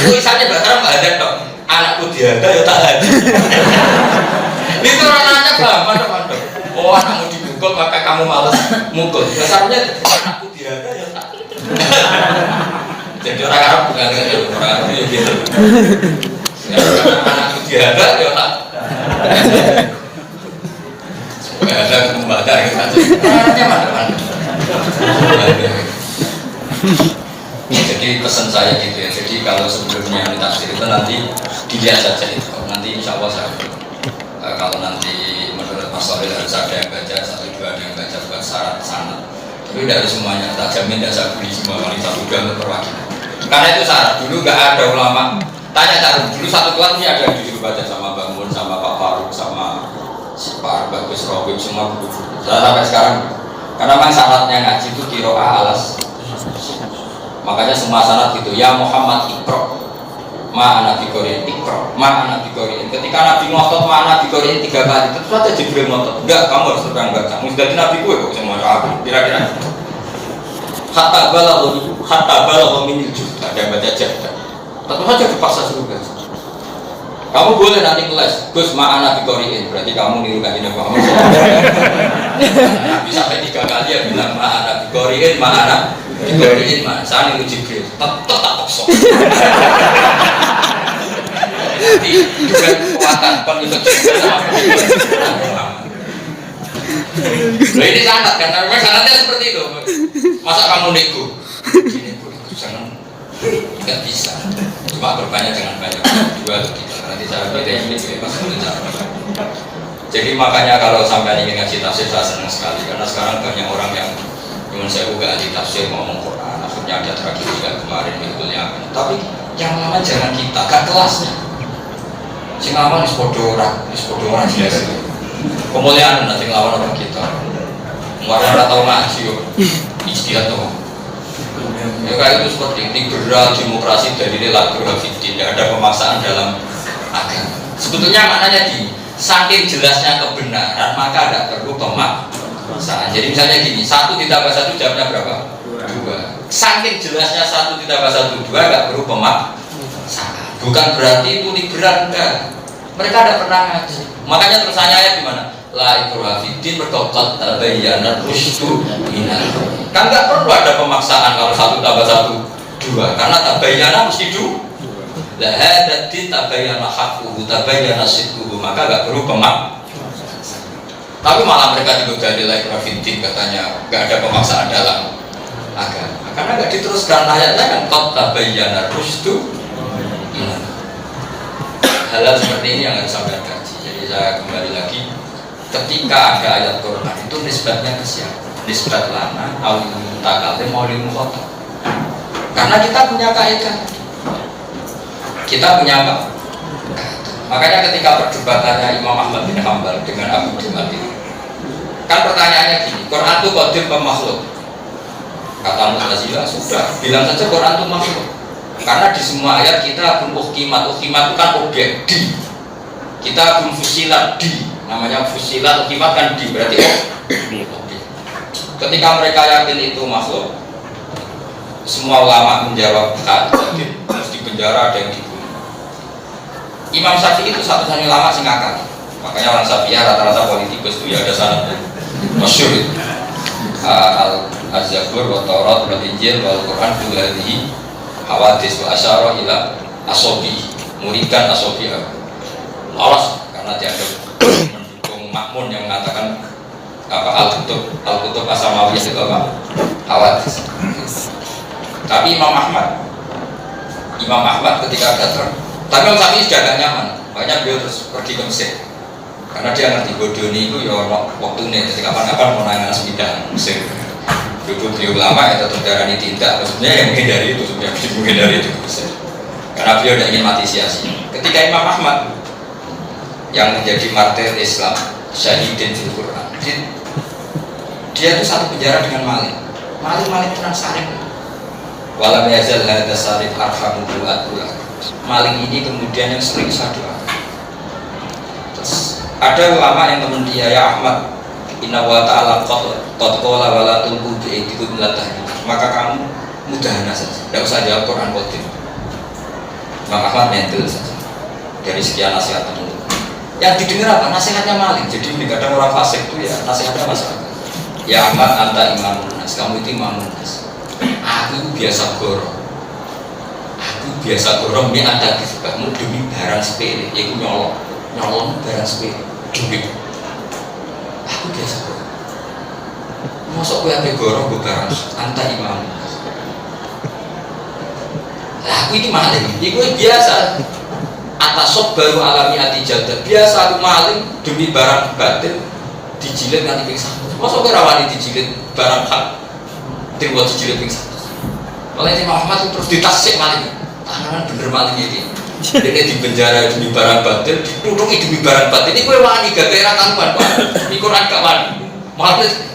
Tulisannya bahasa Arab ada dong. Anakku diada ya tak ada. Itu orang-orangnya paham. Oh anakmu dipukul maka kamu malas mukul. Dasarnya anakku diada ya tak. Jadi orang Arab bukan orang Arab ya gitu. Anakku diada ya tak. Supaya ada membaca gitu. Orangnya mana-mana. Jadi pesan saya gitu ya. Jadi kalau sebelumnya ditafsir itu nanti dilihat saja itu. Nanti insya Allah saya kalau nanti menurut Mas Sohil harus ada yang baca 1-2 ada yang baca buat syarat sanad. Tapi dari semuanya tak jamin tidak saya beli semua wanita juga untuk perwakilan. Karena itu syarat dulu nggak ada ulama Tanya Cak dulu satu kelas ini ada disuruh baca sama Bang Mun, sama Pak Faruk, sama Pak Bagus Robin, semua guru. Saya sampai sekarang, karena memang syaratnya ngaji itu kiroah alas. Makanya semua syarat gitu. Ya Muhammad ikro, ma'ana bikorin ikro, ma'ana bikorin. Ketika Nabi ngotot ma'ana bikorin 3 kali, terus saja Jibril ngotot. Enggak, kamu harus terang baca. Mesti Nabi gue kok semua aku. Kira-kira. Hatta balagh minil juta, ada baca jadah. Tentu saja dipaksa suruh baca. Kamu boleh nanti kelas, Gus ma'ana bikoriin, berarti kamu nirukan ini Muhammad. Nabi sampai 3 kali ya bilang ma'ana bikoriin, ma'ana bikoriin, saya niru Jibril, tetap tak paksa. Nanti juga kekuatan pengikut Jibril sama Muhammad. Loh ini sangat kan, memang sangatnya seperti itu. Masa kamu nego? Ini jangan, nggak bisa. Cuma berbanyak jangan banyak, 2 atau 3. Nanti saya beda ini bebas bicara. Jadi makanya kalau sampai ingin ngaji tafsir saya senang sekali karena sekarang banyak orang yang cuma saya juga ngaji tafsir ngomong Quran, akhirnya ada tragedi kan kemarin betulnya. Tapi yang lama jangan kita, gak kelasnya. Sing lama di sepodoran jelas. Kemuliaan nanti ngelawan orang kita. Nggak tahu ngaji yo, istiadat tuh. Ya kayak itu seperti liberal demokrasi dari lagu Hafidin, tidak ada pemaksaan dalam agama. Sebetulnya maknanya gini, saking jelasnya kebenaran maka tidak perlu pemaksaan. Jadi misalnya gini, 1 ditambah 1 jawabnya berapa? 2. Saking jelasnya 1 ditambah 1 2 tidak perlu pemaksaan. Bukan berarti itu liberal, enggak. Mereka tidak pernah ngaji. Makanya terusannya ayat di mana? La ikraha fiddin bertokat tabayyana rusydu minal ghayy. Kan nggak perlu ada pemaksaan kalau 1 tambah 1 2 karena tabayyana mesti 2. La hadza din tabayyana haqquhu tabayyana sidquhu, maka nggak perlu pemaksaan. Tapi malah mereka juga dari la ikraha fiddin katanya nggak ada pemaksaan dalam agama. Karena nggak diteruskan ayatnya kan qad tabayyana rusydu minal ghayy. Hal seperti ini yang harus sampai kaji. Jadi saya kembali lagi, ketika ada ayat Quran itu nisbatnya ke siapa? Nisbat lana, awil mutakalim, awil mukhotob. Karena kita punya kaidah. Kita punya apa? Makanya ketika perdebatannya Imam Ahmad bin Hanbal dengan Abu Dimati, kan pertanyaannya gini, Quran itu qadim apa makhluk? Kata Mu'tazilah, sudah, bilang saja Quran itu makhluk. Karena di semua ayat kita pun ukhkimat itu kan objek di. Kita pun fusilat di, namanya fusilat ukhkimat kan di, berarti objek. Ketika mereka yakin itu makhluk, semua ulama menjawab jadi harus dipenjara, ada yang dibunuh. Imam Syafi'i itu satu-satunya ulama sing ngakak. Makanya orang Syafi'i rata-rata politikus itu ya ada sanad masyhur. Al-Zabur wa Taurat wal Injil wal Quran kullu hadhihi hawadis wa asyara ila asobi, muridan asobi lolos karena dia ada mendukung Makmun yang mengatakan apa al-kutub as-samawiyah itu apa? Hawadis. Tapi Imam Ahmad ketika datang, tapi Imam Syafi'i sudah agak nyaman, makanya beliau terus pergi ke Mesir karena dia ngerti bodoni itu ya waktunya, jadi kapan-kapan mau nanya sepindah Mesir. Beliau lama ya tetap darah ini tidak, maksudnya yang menghindari itu sudah menghindari itu Mesir karena beliau tidak ingin mati sia-sia. Ketika Imam Ahmad yang menjadi martir Islam, syahidin fil Quran, dia itu satu penjara dengan maling terang saring. Walam yazal hadza sarif arhamu bu'atulah. Maling ini kemudian yang sering saya doa. Terus ada ulama yang teman dia, ya Ahmad, inna wa ta'ala qad qala wa la tulqu bi aydikum ila tahriq. Maka kamu mudahana saja, tidak usah jawab Quran qadim. Maka Ahmad mental saja dari sekian nasihat teman. Yang didengar apa? Nasihatnya maling. Jadi kadang orang fasik itu ya nasihatnya masyarakat. Ya Ahmad anta imamun nas, kamu itu imamun nas. Aku biasa gorong ini ada di kamu demi barang sepele, yaitu nyolong barang sepele, duit. Aku biasa gorong. Masuk gue ambil gorong gue barang anta imam. Aku ini maling, ini gue biasa. Atas sok baru alami hati jadah. Biasa aku maling demi barang batil dijilid nanti pingsan. Masuk gue rawani dijilid barang hak, dibuat dijilid pingsan. Oleh Imam Ahmad itu terus ditasik maling. Tangan bener maling ini. Ini di penjara demi barang batin, duduk demi barang batin. Ini gue wani gak daerah karuan pak. Ini Quran gak wani.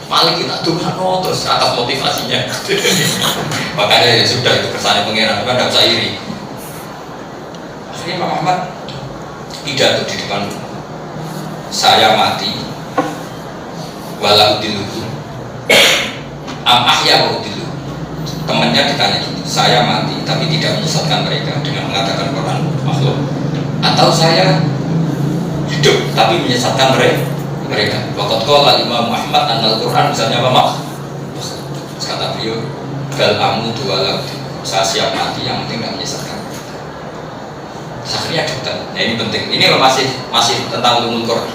Malah kita tuhan terus atas motivasinya. Makanya ya sudah itu kesannya pengeran, kan tidak usah iri. Akhirnya Imam Ahmad pidato di depan, saya mati, walau diluku, ahya walau diluku. Temannya ditanya gitu, saya mati tapi tidak menyesatkan mereka dengan mengatakan Quran makhluk, atau saya hidup tapi menyesatkan mereka. Waqad qala Imam Ahmad anal Quran misalnya apa mak? Kata beliau, bal amutu walau saya siap mati yang penting tidak menyesatkan. Akhirnya dekat. Nah ini penting. Ini masih tentang ulumul Quran.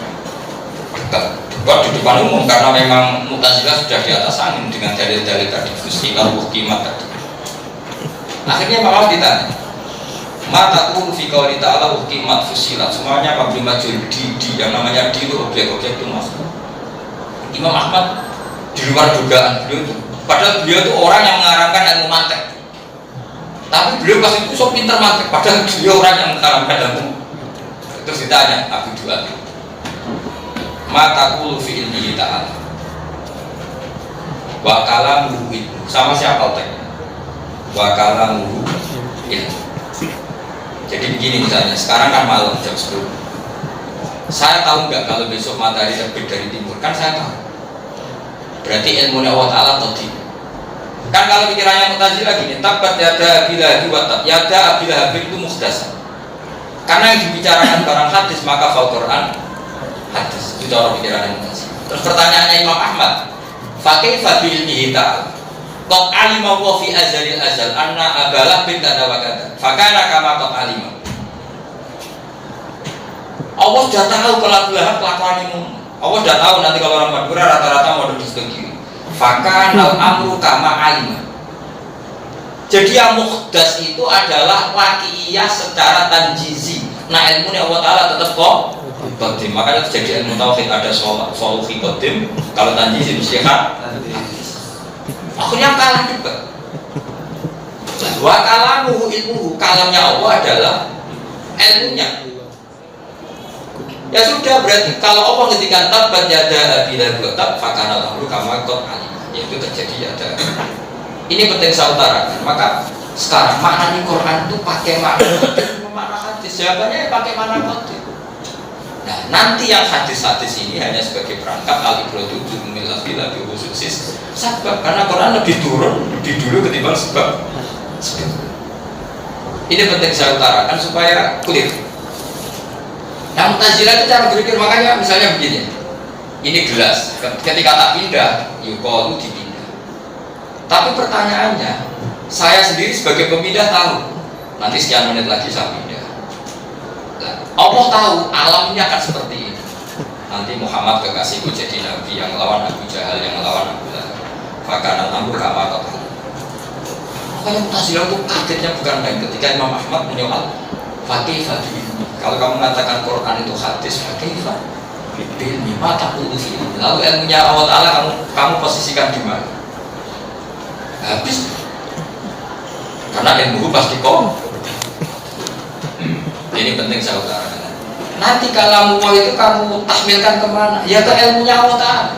Dekat. Dekat di depan umum karena memang Mu'tazilah sudah di atas angin dengan dalil-dalil tadi, fusilat, kimat tadi. Akhirnya malah ditanya, mata tuh fi qauli ta'ala kimat fusilat. Semuanya apabila majul di yang namanya di itu objek-objek itu masuk. Imam Ahmad di luar dugaan beliau itu. Padahal beliau itu orang yang mengarangkan ilmu mantek. Tapi beliau pas itu sok pintar mantek, padahal beliau orang yang mengarangkan ilmu. Terus ditanya Abu Duat, mata kulu fi ilmihi ta'ala wa kalamuhu ilmu. Sama siapa otaknya? Wa kalamuhu ilmu. Jadi begini misalnya, sekarang kan malam jam 10. Saya tahu nggak kalau besok matahari terbit dari timur? Kan saya tahu. Berarti ilmunya Allah Ta'ala atau tidak? Kan kalau pikirannya Mu'tazilah gini, tabat yada bila diwatab, yada bila habib itu muhdasa. Karena yang dibicarakan barang hadis maka fal Quran hadis. Itu cara pikirannya Mu'tazilah. Terus pertanyaannya Imam Ahmad, fakih fabil ta'ala qad alima wa fi azalil azal anna abalah bin kada wa kada fakana kama qad alima. Allah sudah tahu kelakuan kelakuanmu. Allah sudah tahu nanti kalau orang Madura rata-rata mau di sebelah kiri. Fakana amru kama alima. Jadi yang muhdas itu adalah waqi'iyah secara tanjizi. Nah ilmunya Allah Ta'ala tetap kok qadim. Makanya terjadi ilmu tauhid ada solusi qadim. Kalau tanjizi mesti akhirnya kalah juga. Wa kalamuhu ilmuhu, kalamnya Allah adalah ilmunya. Ya sudah, berarti kalau Allah ketika tabat yada bila buatab fakana lahu kama qad alim. Yaitu terjadi ada. Ini penting saya utarakan. Maka sekarang makna di Quran itu pakai makna hadis. Jawabannya pakai makna hadis. Nah, nanti yang hadis-hadis ini hanya sebagai perangkat al-ibratu jumil bila khususis sebab, karena Quran lebih dulu ketimbang sebab. Ini penting saya utarakan supaya clear. Yang Mu'tazilah itu cara berpikir, makanya misalnya begini. Ini gelas, ketika tak pindah, yuqalu dipindah. Tapi pertanyaannya, saya sendiri sebagai pemindah tahu nanti sekian menit lagi saya pindah. Allah tahu alam ini akan seperti ini. Nanti Muhammad kekasihku jadi nabi yang melawan Abu Jahal, yang melawan Abu Lahab. Fakana al-amru kama qad alim. Makanya Mu'tazilah itu kagetnya bukan main ketika Imam Ahmad menyoal fakaifa bihi. Kalau kamu mengatakan Quran itu hadis, fakaifa bihi mata qulusi. Lalu ilmunya Allah Ta'ala kamu posisikan di mana? Habis. Karena ilmu pasti kok. Ini penting saya utarakan. Nanti kalau mau itu kamu tahmilkan kemana? Ya ke ilmunya Allah Ta'ala.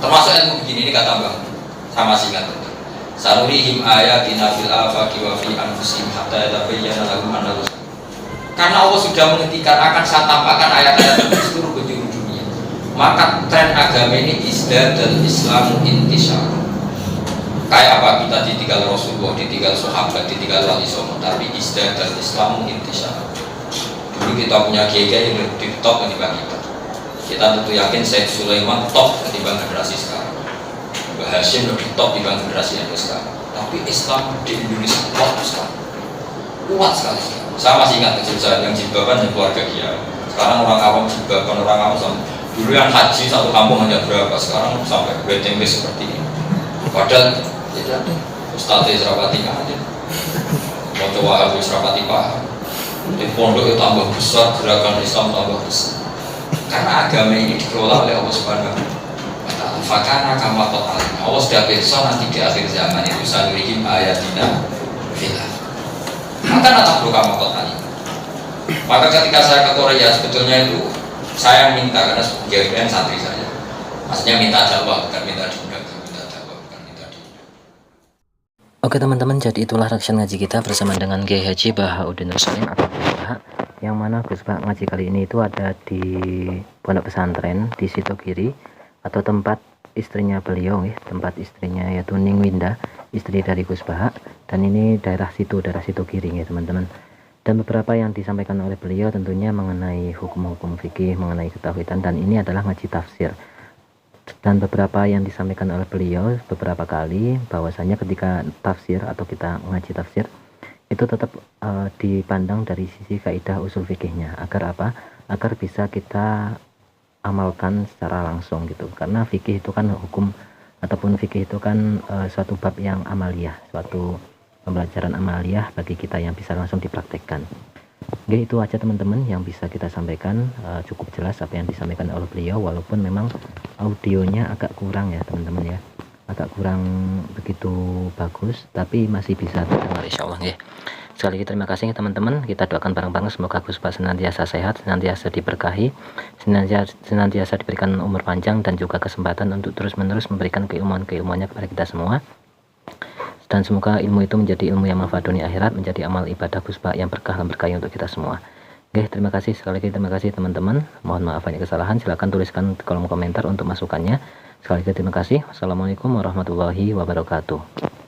Termasuk ilmu begini, ini kata Bang. Sama singkat tentu. Sanurihim ayatina fil afaqi wa fi anfusihim hatta yatabayyana lahum annahu. Karena Allah sudah menghentikan akan saya tampakkan ayat-ayat di seluruh penjuru dunia. Maka tren agama ini izdadal Islamu intisyar. Kayak apa kita ditinggal Rasulullah, ditinggal sahabat, ditinggal wali songo, tapi izdadal Islamu intisyar. Dulu kita punya kiai yang lebih top ketimbang kita. Kita tentu yakin Syekh Sulaiman top ketimbang generasi sekarang. Mbah Hashim lebih top dibanding generasi yang sekarang. Tapi Islam di Indonesia kuat sekali. Saya masih ingat kecil saya yang jilbaban di keluarga dia. Sekarang orang awam jilbaban, orang awam sama. Dulu yang haji satu kampung hanya berapa, sekarang sampai waiting list seperti ini. Padahal tidak ada Ustadz Israpati nggak ada. Mau coba habis Israpati paham. Di pondok itu tambah besar, gerakan Islam tambah besar. Karena agama ini dikelola oleh Allah Subhanahu wa Ta'ala. Fakana kama qad alim. Allah sudah besok nanti di akhir zaman itu sanurihim ayatina fil Maka anak kama kotani. Maka ketika saya ke Korea sebetulnya itu saya minta karena GFN santri saya. Maksudnya minta jawab, bukan minta diundang, minta jawab, bukan minta diundang. Oke teman-teman, jadi itulah reaction ngaji kita bersama dengan Kiai Haji Bahauddin Rushalim atau Gus Baha, yang mana Gus Baha ngaji kali ini itu ada di pondok pesantren di Sitokiri atau tempat istrinya beliau, tempat istrinya yaitu Ning Winda, istri dari Gus Baha, dan ini daerah Sitokiri ya teman-teman. Dan beberapa yang disampaikan oleh beliau tentunya mengenai hukum-hukum fikih, mengenai ketauhidan, dan ini adalah ngaji tafsir. Dan beberapa yang disampaikan oleh beliau beberapa kali bahwasanya ketika tafsir atau kita ngaji tafsir itu tetap dipandang dari sisi kaidah usul fikihnya, agar apa? Agar bisa kita amalkan secara langsung gitu. Karena fikih itu kan hukum ataupun fikih itu kan suatu bab yang amaliyah, suatu pembelajaran amaliyah bagi kita yang bisa langsung dipraktekkan. Oke, itu aja teman-teman yang bisa kita sampaikan. Cukup jelas apa yang disampaikan oleh beliau, walaupun memang audionya agak kurang ya teman-teman ya, agak kurang begitu bagus, tapi masih bisa terdengar insyaallah ya. Sekali lagi terima kasih teman-teman, kita doakan bareng-bareng semoga Gus Baha senantiasa sehat, senantiasa diberkahi, senantiasa diberikan umur panjang dan juga kesempatan untuk terus-menerus memberikan keilmuan-keilmuannya kepada kita semua. Dan semoga ilmu itu menjadi ilmu yang manfaat dunia akhirat, menjadi amal ibadah Gus Baha yang berkah dan berkahi untuk kita semua. Oke, terima kasih sekali lagi, terima kasih teman-teman. Mohon maaf banyak kesalahan, silahkan tuliskan di kolom komentar untuk masukannya. Sekali lagi terima kasih. Wassalamualaikum warahmatullahi wabarakatuh.